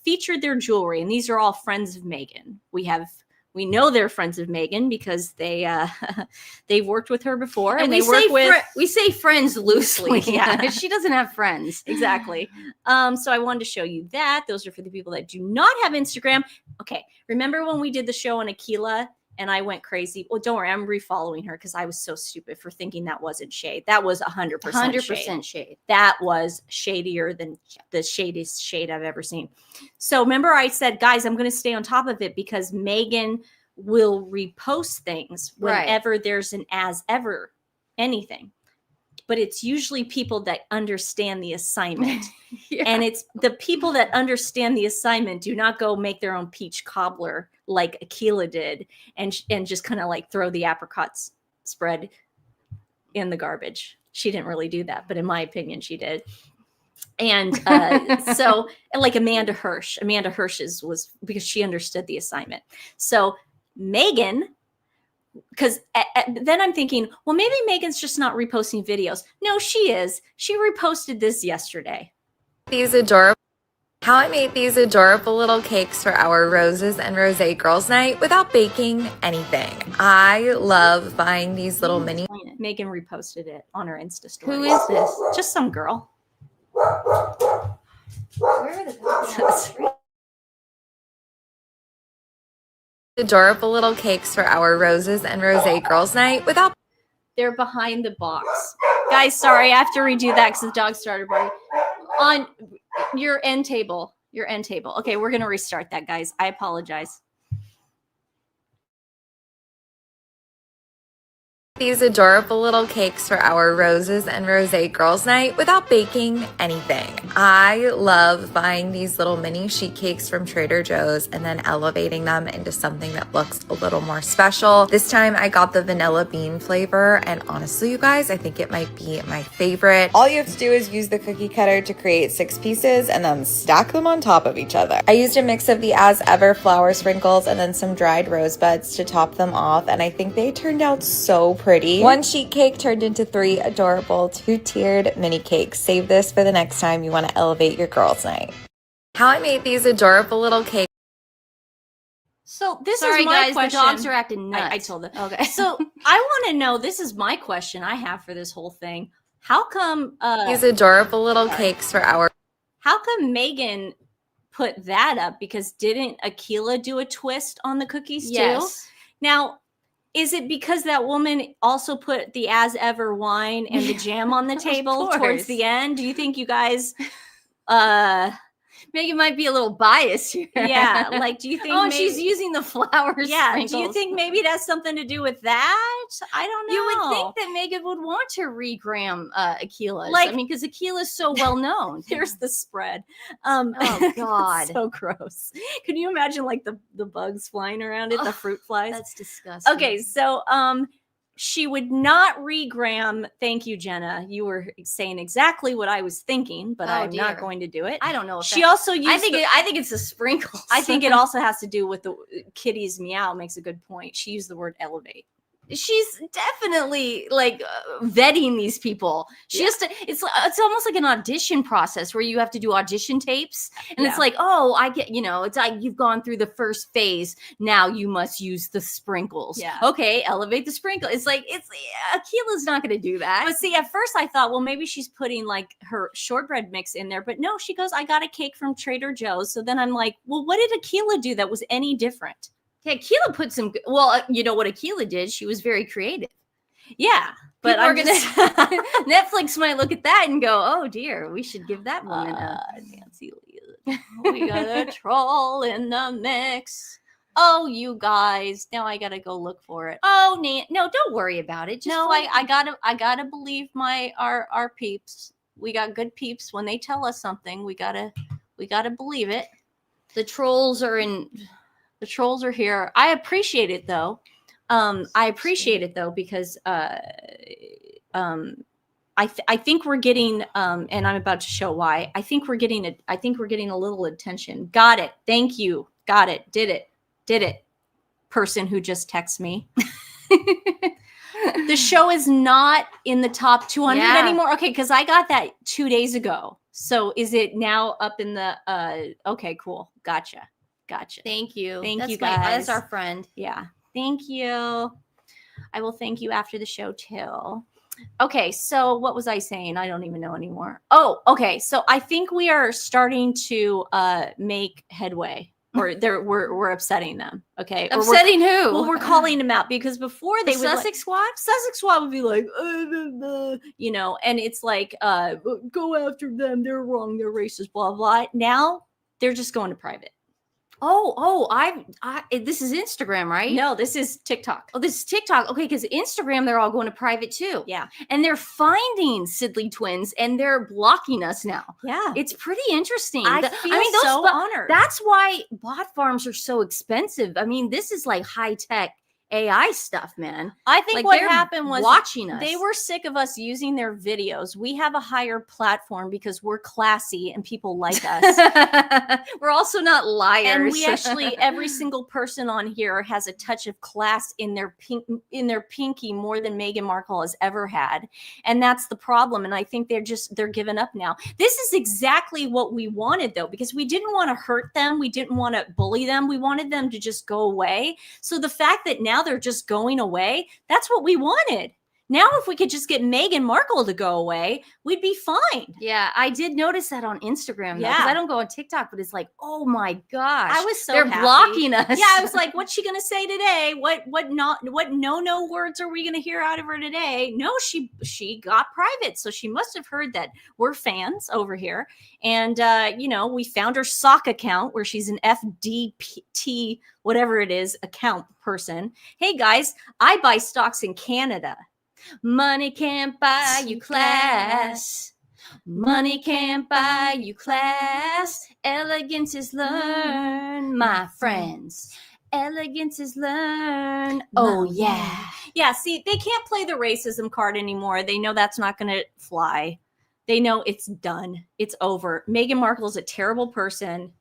featured their jewelry, and these are all friends of Meghan. We know they're friends of Meghan because they've worked with her before, and we say friends loosely. Yeah, she doesn't have friends. Exactly. So I wanted to show you that. Those are for the people that do not have Instagram. Okay. Remember when we did the show on Aquila? And I went crazy. Well, don't worry, I'm refollowing her because I was so stupid for thinking that wasn't shade. That was 100% shade. That was shadier than the shadiest shade I've ever seen. So remember I said, guys, I'm going to stay on top of it because Meghan will repost things whenever there's an as ever anything. but it's usually people that understand the assignment. And it's the people that understand the assignment do not go make their own peach cobbler like Akilah did and just kind of like throw the apricots spread in the garbage. She didn't really do that, but in my opinion, she did. And so like Amanda Hirsch was because she understood the assignment. So Meghan, because then I'm thinking, well, maybe Meghan's just not reposting videos. No, she is. She reposted this yesterday. These adorable, how I made these adorable little cakes for our Roses and Rosé Girls Night without baking anything. I love buying these little mini. Meghan reposted it on her Insta story. Who is this? Just some girl. Where are the Adorable little cakes for our Roses and Rosé Girls Night without. They're behind the box. Guys, sorry, I have to redo that because the dog started barking. On your end table. Okay, we're going to restart that, guys. I apologize. These adorable little cakes for our Roses and Rosé Girls Night without baking anything. I love buying these little mini sheet cakes from Trader Joe's and then elevating them into something that looks a little more special. This time I got the vanilla bean flavor, and honestly, you guys, I think it might be my favorite. All you have to do is use the cookie cutter to create 6 pieces and then stack them on top of each other. I used a mix of the As Ever flour sprinkles and then some dried rosebuds to top them off, and I think they turned out so pretty. One sheet cake turned into 3 adorable 2-tiered mini cakes. Save this for the next time you want to elevate your girls' night. How I made these adorable little cakes. So this Sorry, is my guys, question. the dogs are acting nuts. I told them. Okay. So I want to know, this is my question I have for this whole thing. How come These adorable little cakes for our. How come Meghan put that up? Because didn't Akilah do a twist on the cookies too? Now, is it because that woman also put the As Ever wine and the jam on the table towards the end? Do you think you guys Meghan might be a little biased here. Yeah, like do you think maybe, she's using the flowers? Yeah, sprinkles. do you think maybe that's something to do with that? I don't know. You would think that Meghan would want to regram Akilah's. Like, I mean, because Akilah's so well known. Here's the spread. Oh God, so gross. Can you imagine like the bugs flying around it, the fruit flies? That's disgusting. Okay, so she would not regram. Thank you, Jenna. You were saying exactly what I was thinking, but I'm not going to do it. I don't know. If she also used. I think it's the sprinkles. I think it also has to do with the kitty's meow. Makes a good point. She used the word elevate. She's definitely like vetting these people. She has to. It's almost like an audition process where you have to do audition tapes, and it's like, oh, I get. It's like you've gone through the first phase. Now you must use the sprinkles. Yeah. Okay, elevate the sprinkle. It's like Akilah's not going to do that. But see, at first I thought, well, maybe she's putting like her shortbread mix in there, but no, she goes, I got a cake from Trader Joe's. So then I'm like, well, what did Akilah do that was any different? Yeah, Akilah put some. Well, you know what Akilah did? She was very creative. Yeah, but I'm gonna. Netflix might look at that and go, "Oh dear, we should give that woman a Nancy Lee. We got a troll in the mix. Oh, you guys, now I gotta go look for it. Oh, no, don't worry about it. Just I gotta believe our peeps. We got good peeps. When they tell us something, we gotta believe it. The trolls are in. The trolls are here. I appreciate it though. Because I think we're getting and I'm about to show why. I think we're getting a little attention. Got it. Thank you. Got it. Did it. Person who just texted me. The show is not in the top 200 anymore. Okay, because I got that 2 days ago. So is it now up in the okay, cool. Gotcha. Thank you. Thank you guys. That's our friend. Yeah. Thank you. I will thank you after the show too. Okay, so what was I saying? I don't even know anymore. Oh, okay. So I think we are starting to make headway. Or we're upsetting them. Okay. Upsetting who? Well, we're calling them out because before they would Sussex Squad? Sussex Squad would be like, and it's like, go after them. They're wrong. They're racist, blah, blah. Now they're just going to private. This is Instagram, right? No, this is TikTok. Oh, this is TikTok. Okay, because Instagram, they're all going to private too. Yeah. And they're finding Sidley twins and they're blocking us now. Yeah. It's pretty interesting. I feel so honored. That's why bot farms are so expensive. I mean, this is like high-tech AI stuff, man. I think what happened was watching us. They were sick of us using their videos. We have a higher platform because we're classy and people like us. We're also not liars. And we actually, every single person on here has a touch of class in their pinky more than Meghan Markle has ever had. And that's the problem. And I think they're giving up now. This is exactly what we wanted though, because we didn't want to hurt them. We didn't want to bully them. We wanted them to just go away. So the fact that now they're just going away, that's what we wanted. Now, if we could just get Meghan Markle to go away, we'd be fine. Yeah, I did notice that on Instagram. Yeah, because I don't go on TikTok, but it's like, oh my gosh, I was so they're happy. blocking us. Yeah, I was like, what's she gonna say today? What no words are we gonna hear out of her today? No, she got private, so she must have heard that we're fans over here, and we found her sock account where she's an FDT whatever it is account person. Hey guys, I buy stocks in Canada. Money can't buy you class. Money can't buy you class. Elegance is learned, my friends. Elegance is learned. Oh, yeah. Yeah, see, they can't play the racism card anymore. They know that's not going to fly. They know it's done. It's over. Meghan Markle is a terrible person,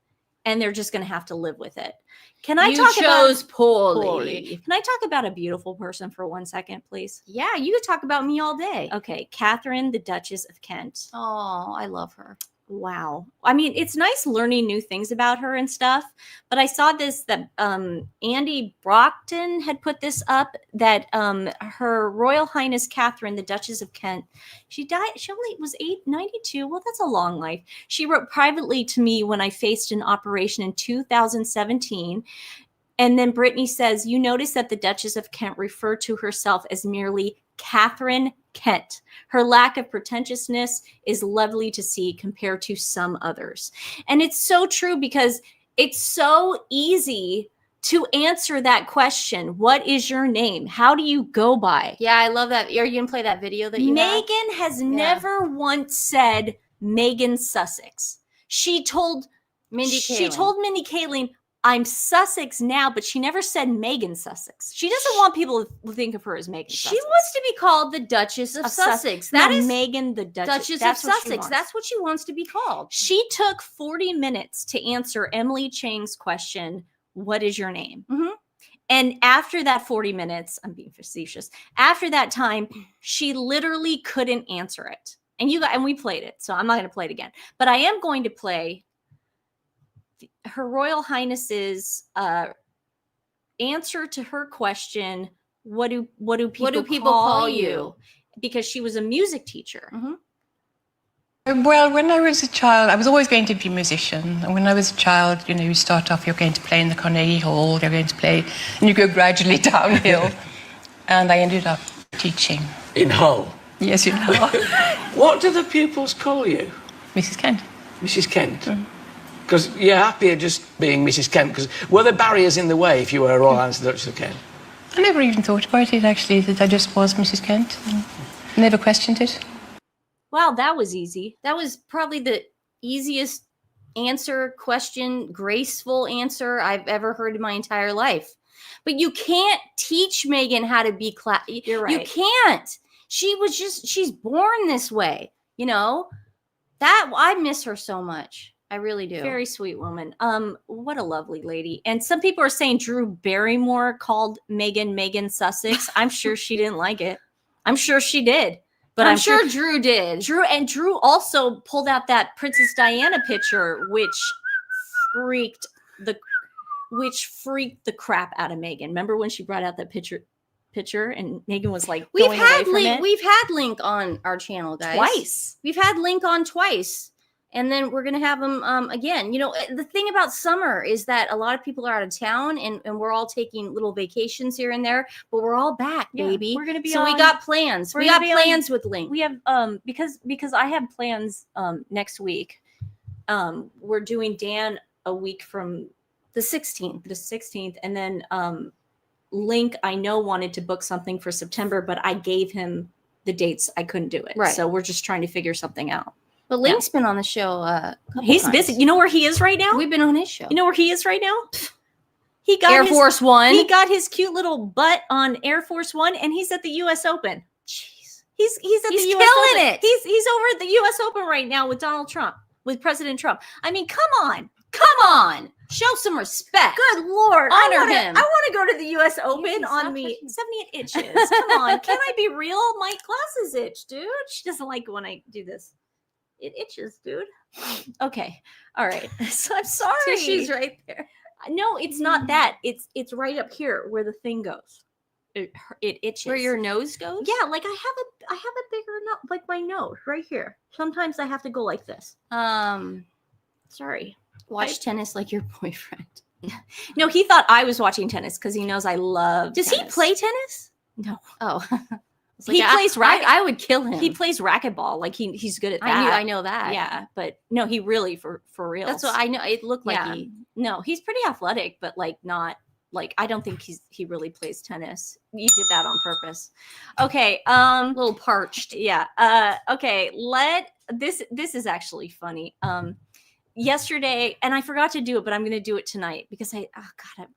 and they're just going to have to live with it. Can I talk chose poorly. Can I talk about a beautiful person for 1 second, please? Yeah, you could talk about me all day. Okay, Catherine, the Duchess of Kent. Oh, I love her. Wow. I mean, it's nice learning new things about her and stuff, but I saw this that Andy Brockton had put this up that Her Royal Highness Catherine, the Duchess of Kent, she died. She only was 92. Well, that's a long life. She wrote privately to me when I faced an operation in 2017. And then Brittany says, you notice that the Duchess of Kent referred to herself as merely Catherine Kent. Her lack of pretentiousness is lovely to see compared to some others. And it's so true because it's so easy to answer that question. What is your name? How do you go by? Yeah, I love that. Are you going to play that video that you Meghan has never once said Meghan Sussex. She told Mindy Kaling, I'm Sussex now, but she never said Meghan Sussex. She doesn't want people to think of her as Meghan Sussex. She wants to be called the Duchess of Sussex. That is Meghan the Duchess of Sussex. That's what she wants to be called. She took 40 minutes to answer Emily Chang's question, what is your name? Mm-hmm. And after that 40 minutes, I'm being facetious, after that time, she literally couldn't answer it. And we played it, so I'm not going to play it again. But I am going to play Her Royal Highness's answer to her question, what do people call you? Because she was a music teacher. Mm-hmm. Well, when I was a child, I was always going to be a musician. And when I was a child, you start off, you're going to play in the Carnegie Hall, you're going to play, and you go gradually downhill. And I ended up teaching. In Hull? Yes, in Hull. What do the pupils call you? Mrs. Kent. Mrs. Kent? Because you're happier just being Mrs. Kent, because were there barriers in the way if you were Royal Highness Duchess of Kent? I never even thought about it, actually, that I just was Mrs. Kent. Never questioned it. Wow, that was easy. That was probably the easiest question, graceful answer I've ever heard in my entire life. But you can't teach Meghan how to be You're right. You can't. She's born this way, That I miss her so much. I really do. Very sweet woman. What a lovely lady. And some people are saying Drew Barrymore called Meghan Sussex. I'm sure she didn't like it. I'm sure she did. But I'm sure Drew did. Drew also pulled out that Princess Diana picture, which freaked the crap out of Meghan. Remember when she brought out that picture and Meghan was like, we've had Link on our channel, guys. Twice. We've had Link on twice. And then we're going to have them again. The thing about summer is that a lot of people are out of town and we're all taking little vacations here and there, but we're all back, baby. We're going to be we got plans. We got plans with Link. We have, because I have plans next week. We're doing Dan a week from The 16th. The 16th. And then Link, I know, wanted to book something for September, but I gave him the dates. I couldn't do it. Right. So we're just trying to figure something out. But Link's been on the show. He's busy. You know where he is right now? We've been on his show. You know where he is right now? He got Air Force One. He got his cute little butt on Air Force One, and he's at the U.S. Open. Jeez, he's at the U.S. killing Open. it. He's over at the U.S. Open right now with Donald Trump, with President Trump. I mean, come on. Show some respect. Good Lord. Honor him. I want to go to the U.S. Open on me. 78 itches. Come on. Can I be real? My glasses itch, dude. She doesn't like when I do this. It itches, dude. Okay. All right. So I'm sorry. Tissue's right there. No, it's not that. It's right up here where the thing goes. It itches. Where your nose goes? Yeah, like I have a bigger nose, like my nose right here. Sometimes I have to go like this. Sorry. Watch tennis like your boyfriend. No, he thought I was watching tennis because he knows I love Does tennis. he play tennis? No. Oh. He plays racket. I would kill him. He plays racquetball. Like he's good at that. I know that. Yeah, but no, he really for real. That's what I know. It looked like No, he's pretty athletic, but like not like I don't think he really plays tennis. You did that on purpose. Okay, a little parched. Yeah. Okay, this is actually funny. Yesterday, and I forgot to do it, but I'm going to do it tonight because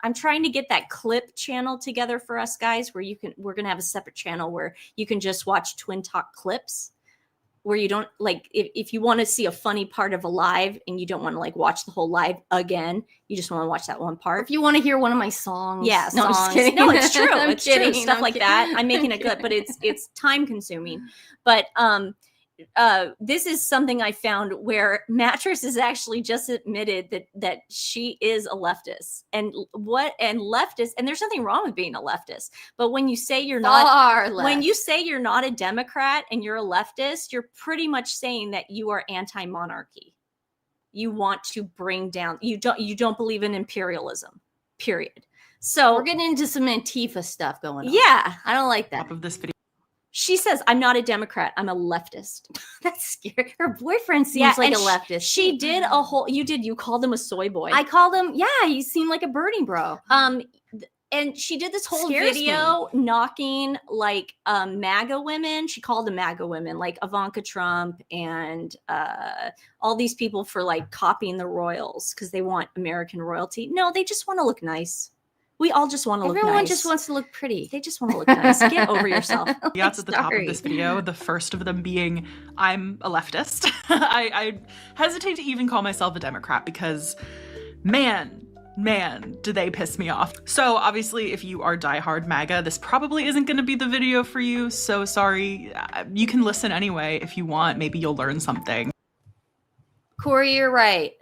I'm trying to get that clip channel together for us guys where we're going to have a separate channel where you can just watch Twin Talk clips where you don't like, if you want to see a funny part of a live and you don't want to like watch the whole live again, you just want to watch that one part. If you want to hear one of my songs. Yeah. No, songs. I'm just kidding. No, it's true. I'm It's kidding. true. Stuff I'm like kidding. that. I'm making a clip, but it's time consuming. But, this is something I found where Mattress has actually just admitted that she is a leftist and leftist, and there's nothing wrong with being a leftist. But when you say you're not, when you say you're not a Democrat and you're a leftist, you're pretty much saying that you are anti-monarchy. You want to bring down, you don't believe in imperialism, period. So we're getting into some Antifa stuff going on. Yeah. I don't like that. Top of this video. She says, I'm not a Democrat. I'm a leftist. That's scary. Her boyfriend seems like a leftist. She did a whole, you called him a soy boy. I called him, he seemed like a Bernie bro. And she did this whole video knocking like MAGA women. She called them MAGA women, like Ivanka Trump and all these people for like copying the royals because they want American royalty. No, they just want to look nice. We all just want to look nice. Everyone just wants to look pretty. They just want to look nice. Get over yourself. Yeah, it's at the top of this video. The first of them being, I'm a leftist. I hesitate to even call myself a Democrat because, man, do they piss me off. So obviously, if you are diehard MAGA, this probably isn't going to be the video for you. So sorry. You can listen anyway if you want. Maybe you'll learn something. Corey, you're right.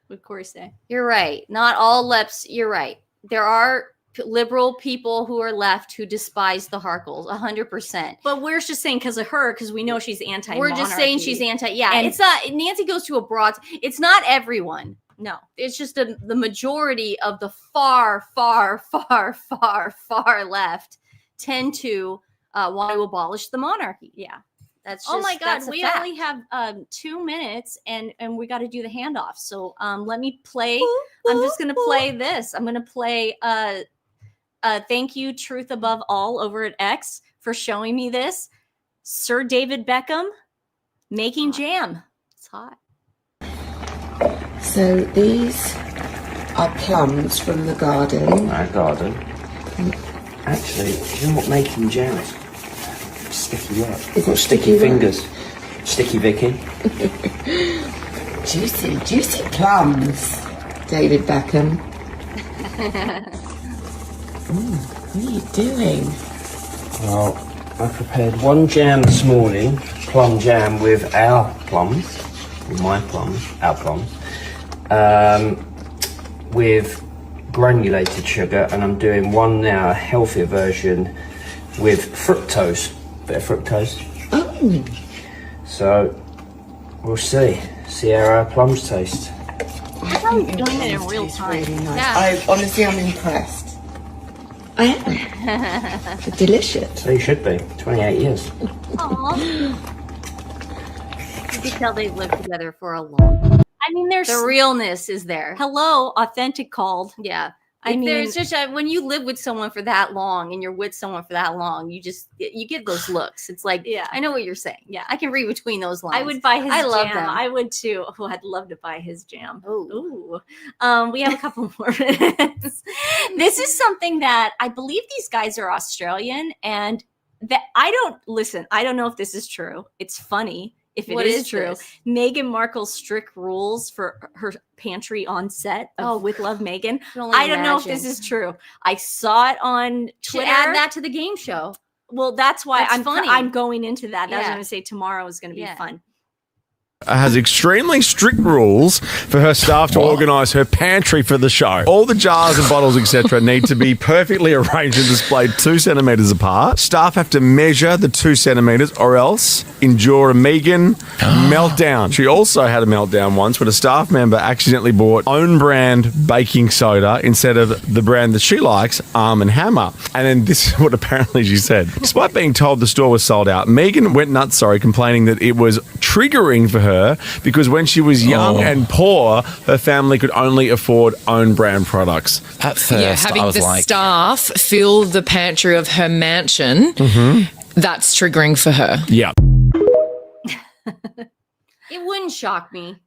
What did Corey say? You're right. Not all lefts. You're right. There are liberal people who are left who despise the Harkles 100%. But we're just saying because of her, because we know she's anti-monarchy. We're just saying she's anti. Yeah, and it's not. Nancy goes to a broad. It's not everyone. No, it's just the majority of the far left tend to want to abolish the monarchy. Yeah. That's just, oh my God, we fact. only have 2 minutes and we got to do the handoff. So let me play. I'm just going to play this. I'm going to play thank you, Truth Above All over at X for showing me this. Sir David Beckham making jam. It's hot. So these are plums from the garden. Our garden. Actually, you know what making jam is? Sticky work. You've got sticky fingers. Sticky Vicky. Juicy plums, David Beckham. What are you doing? Well, I prepared one jam this morning, plum jam with our plums, our plums, with granulated sugar, and I'm doing one now, a healthier version with fructose. Bit of fructose. Oh. So we'll see how our plums taste. I'm doing it in real time. Really nice. Yeah. I'm impressed. I am. Delicious. So you should be. 28 years. Aww. You can tell they've lived together for a long time. I mean, there's the realness is there. Hello, authentic called. Yeah. I mean, there's just when you live with someone for that long and you're with someone for that long, you get those looks. It's like, yeah, I know what you're saying. Yeah, I can read between those lines. I would buy his I jam. love them. I would too. Oh, I'd love to buy his jam. Ooh. We have a couple more minutes. This is something that I believe these guys are Australian, and that I don't know if this is true. It's funny. If it is true, this? Meghan Markle's strict rules for her pantry on set of With Love Meghan. I don't know if this is true. I saw it on Twitter. Add that to the game show. Well, that's why funny. I'm going into that. That's what I'm Yeah. going to say. Tomorrow is going to be fun. Has extremely strict rules for her staff to organise her pantry for the show. All the jars and bottles, etc., need to be perfectly arranged and displayed 2 centimetres apart. Staff have to measure the 2 centimetres or else endure a Meghan meltdown. She also had a meltdown once when a staff member accidentally bought own brand baking soda instead of the brand that she likes, Arm & Hammer. And then this is what apparently she said. Despite being told the store was sold out, Meghan went nuts, complaining that it was triggering for her because when she was young and poor, her family could only afford own brand products. At first, having the staff fill the pantry of her mansion, that's triggering for her. Yeah. It wouldn't shock me.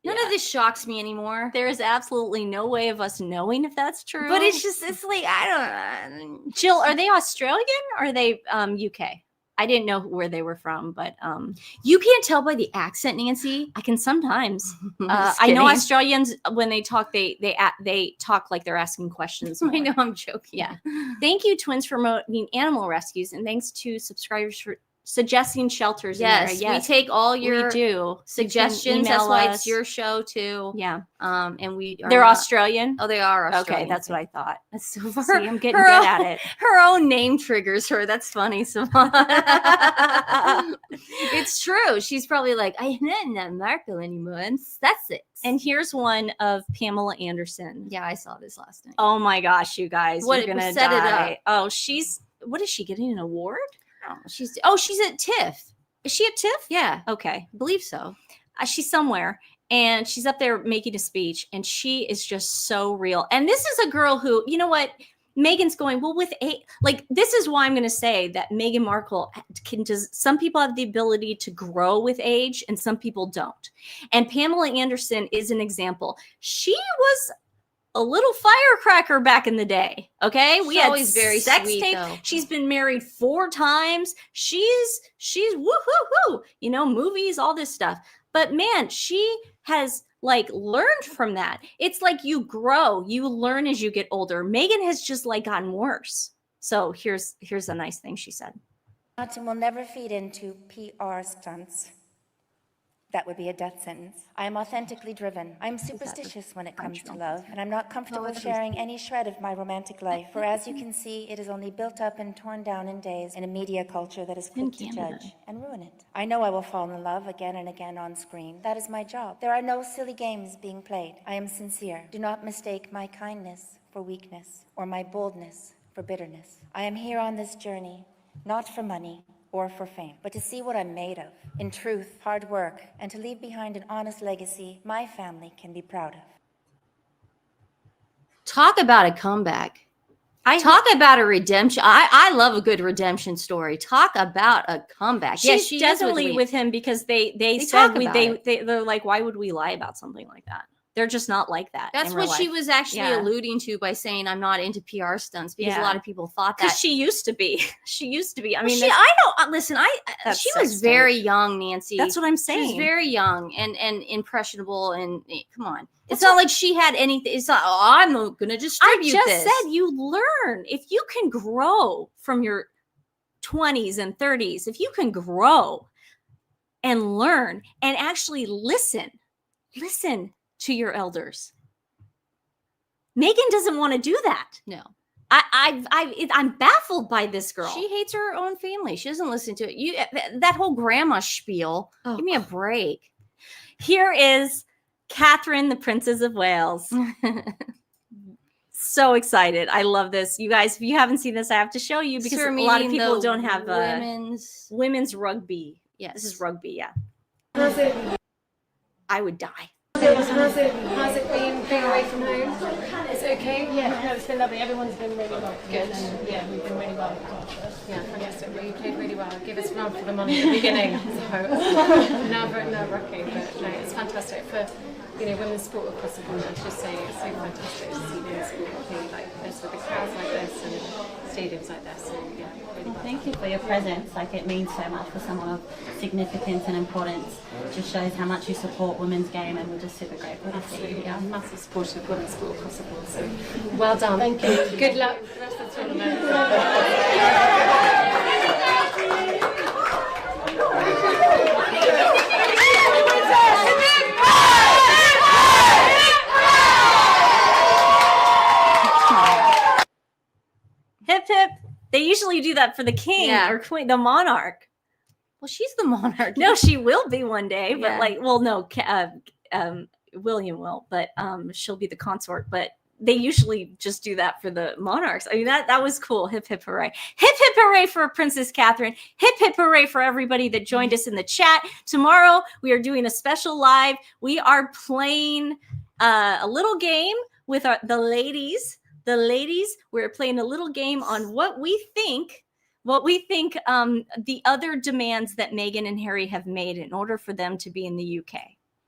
None of this shocks me anymore. There is absolutely no way of us knowing if that's true. But it's like, I don't. Jill, are they Australian or are they UK? I didn't know where they were from, but you can't tell by the accent, Nancy. I can sometimes. Just I know kidding. Australians when they talk, they talk like they're asking questions. I know, I'm joking. Yeah. Thank you, Twins, for promoting animal rescues, and thanks to subscribers for suggesting shelters. Yes, in there. we take all your suggestions. That's why it's us. your show too. Yeah. And they're Australian. Oh, they are Australian. Okay, that's what I thought. That's so See, I'm getting good at it. Her own name triggers her. That's funny, Savannah. It's true. She's probably like, I'm not Markle anymore. I'm Sussex. And here's one of Pamela Anderson. Yeah, I saw this last night. Oh my gosh, you guys, What- you're gonna set it die. up. Oh, what is she getting, an award? She's at TIFF. Is she at TIFF? Yeah, Okay. I believe so. She's somewhere and she's up there making a speech and she is just so real. And this is a girl who, you know what? Meghan's going, well, this is why I'm going to say that Meghan Markle some people have the ability to grow with age and some people don't. And Pamela Anderson is an example. She was a little firecracker back in the day. Okay. We She's had always very sex sweet, tape. though. She's been married 4 times. She's woo-hoo-hoo, movies, all this stuff. But man, she has learned from that. It's like you grow, you learn as you get older. Meghan has just gotten worse. So here's a nice thing she said. Martin will never feed into PR stunts. That would be a death sentence. I am authentically driven. I am superstitious when it comes to love, and I'm not comfortable sharing any shred of my romantic life, for as you can see, it is only built up and torn down in days in a media culture that is quick to judge and ruin it. I know I will fall in love again and again on screen. That is my job. There are no silly games being played. I am sincere. Do not mistake my kindness for weakness or my boldness for bitterness. I am here on this journey, not for money or for fame, but to see what I'm made of, in truth, hard work, and to leave behind an honest legacy my family can be proud of. Talk about a comeback. Talk about a redemption. I love a good redemption story. Talk about a comeback. She's she is definitely with him because they talk said about it. they're like, why would we lie about something like that? They're just not like that. That's in real what she life. was actually Yeah. alluding to by saying I'm not into PR stunts because a Yeah. lot of people thought that Because she used to be. She used to be. I mean, I know. Listen, That's she sex was very young, Nancy. That's what I'm She saying. was very young and impressionable. And come on, it's not like she had anything. It's not. Oh, I'm going to distribute I just this. said you learn. If you can grow from your 20s and 30s, if you can grow and learn and actually listen to your elders. Megan doesn't want to do that. No. I'm baffled by this girl. She hates her own family. She doesn't listen to it. That whole grandma spiel. Oh. Give me a break. Here is Catherine, the Princess of Wales. So excited. I love this. You guys, if you haven't seen this, I have to show you because So a we're lot of meeting people the don't have women's rugby. Yes. This is rugby, yeah. I would die. How's it been being away from home? Is it okay? Yeah, no, it's been lovely. Everyone's been really well. Good. And, yeah, we've been really well. Yeah, fantastic. Well, you played really well. Give us a run for the money at the beginning. So nerve-wracking, but no, it's fantastic for women's sport across the board. I should say it's so fantastic to see women's sport play like this with the crowds like this and stadiums like this. So yeah, really well. Thank you for your presence. Like, it means so much for someone of significance and importance. Just shows how much you support women's game, and we're just super grateful to see you. Yeah, massive supporter of women's sport across the board. So well done. Thank you. Good luck with the rest of the tournament. Hip hip. They usually do that for the king or queen, the monarch. Well, she's the monarch. No, she will be one day, but Yeah. William will, but she'll be the consort. But they usually just do that for the monarchs. I mean, that was cool. Hip hip hooray! Hip hip hooray for Princess Catherine! Hip hip hooray for everybody that joined us in the chat. Tomorrow we are doing a special live. We are playing a little game with the ladies. The ladies, we're playing a little game on what we think the other demands that Meghan and Harry have made in order for them to be in the UK.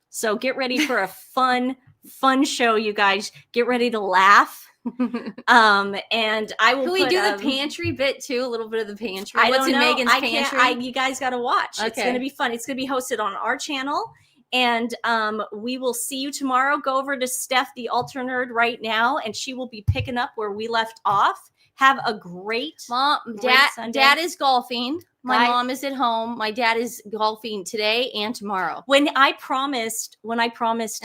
So get ready for a fun show, you guys. Get ready to laugh. And I will. Can we do the pantry bit too? A little bit of the pantry. What's in Megan's pantry? You guys got to watch. Okay. It's going to be fun. It's going to be hosted on our channel. And we will see you tomorrow. Go over to Steph, the Altar Nerd, right now, and she will be picking up where we left off. Have a great Sunday. Dad is golfing. My mom is at home. My dad is golfing today and tomorrow. When I promised, and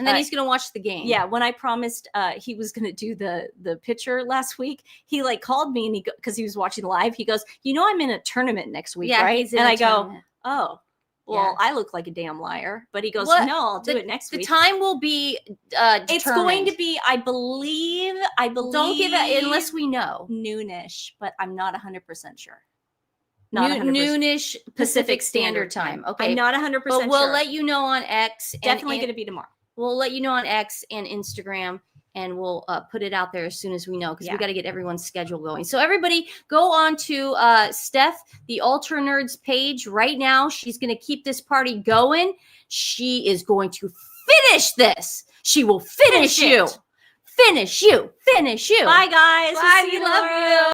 then he's gonna watch the game. Yeah, when I promised he was gonna do the picture last week, he called me and because he was watching live. He goes, I'm in a tournament next week, right? He's in and a I tournament. go, oh. Well, I look like a damn liar, but he goes, Well, no, I'll do it next week. The time will be determined. It's going to be, I believe. Don't give it unless we know. Noonish, but I'm not 100% sure. Noonish Pacific Standard Time. Okay. I'm not 100% but sure. We'll let you know on X. Definitely going to be tomorrow. We'll let you know on X and Instagram. And we'll put it out there as soon as we know, because we got to get everyone's schedule going. So everybody go on to Steph, the Altar Nerds page right now. She's going to keep this party going. She is going to finish this. She will finish you. Finish you. Finish you. Bye, guys. Bye. We love you.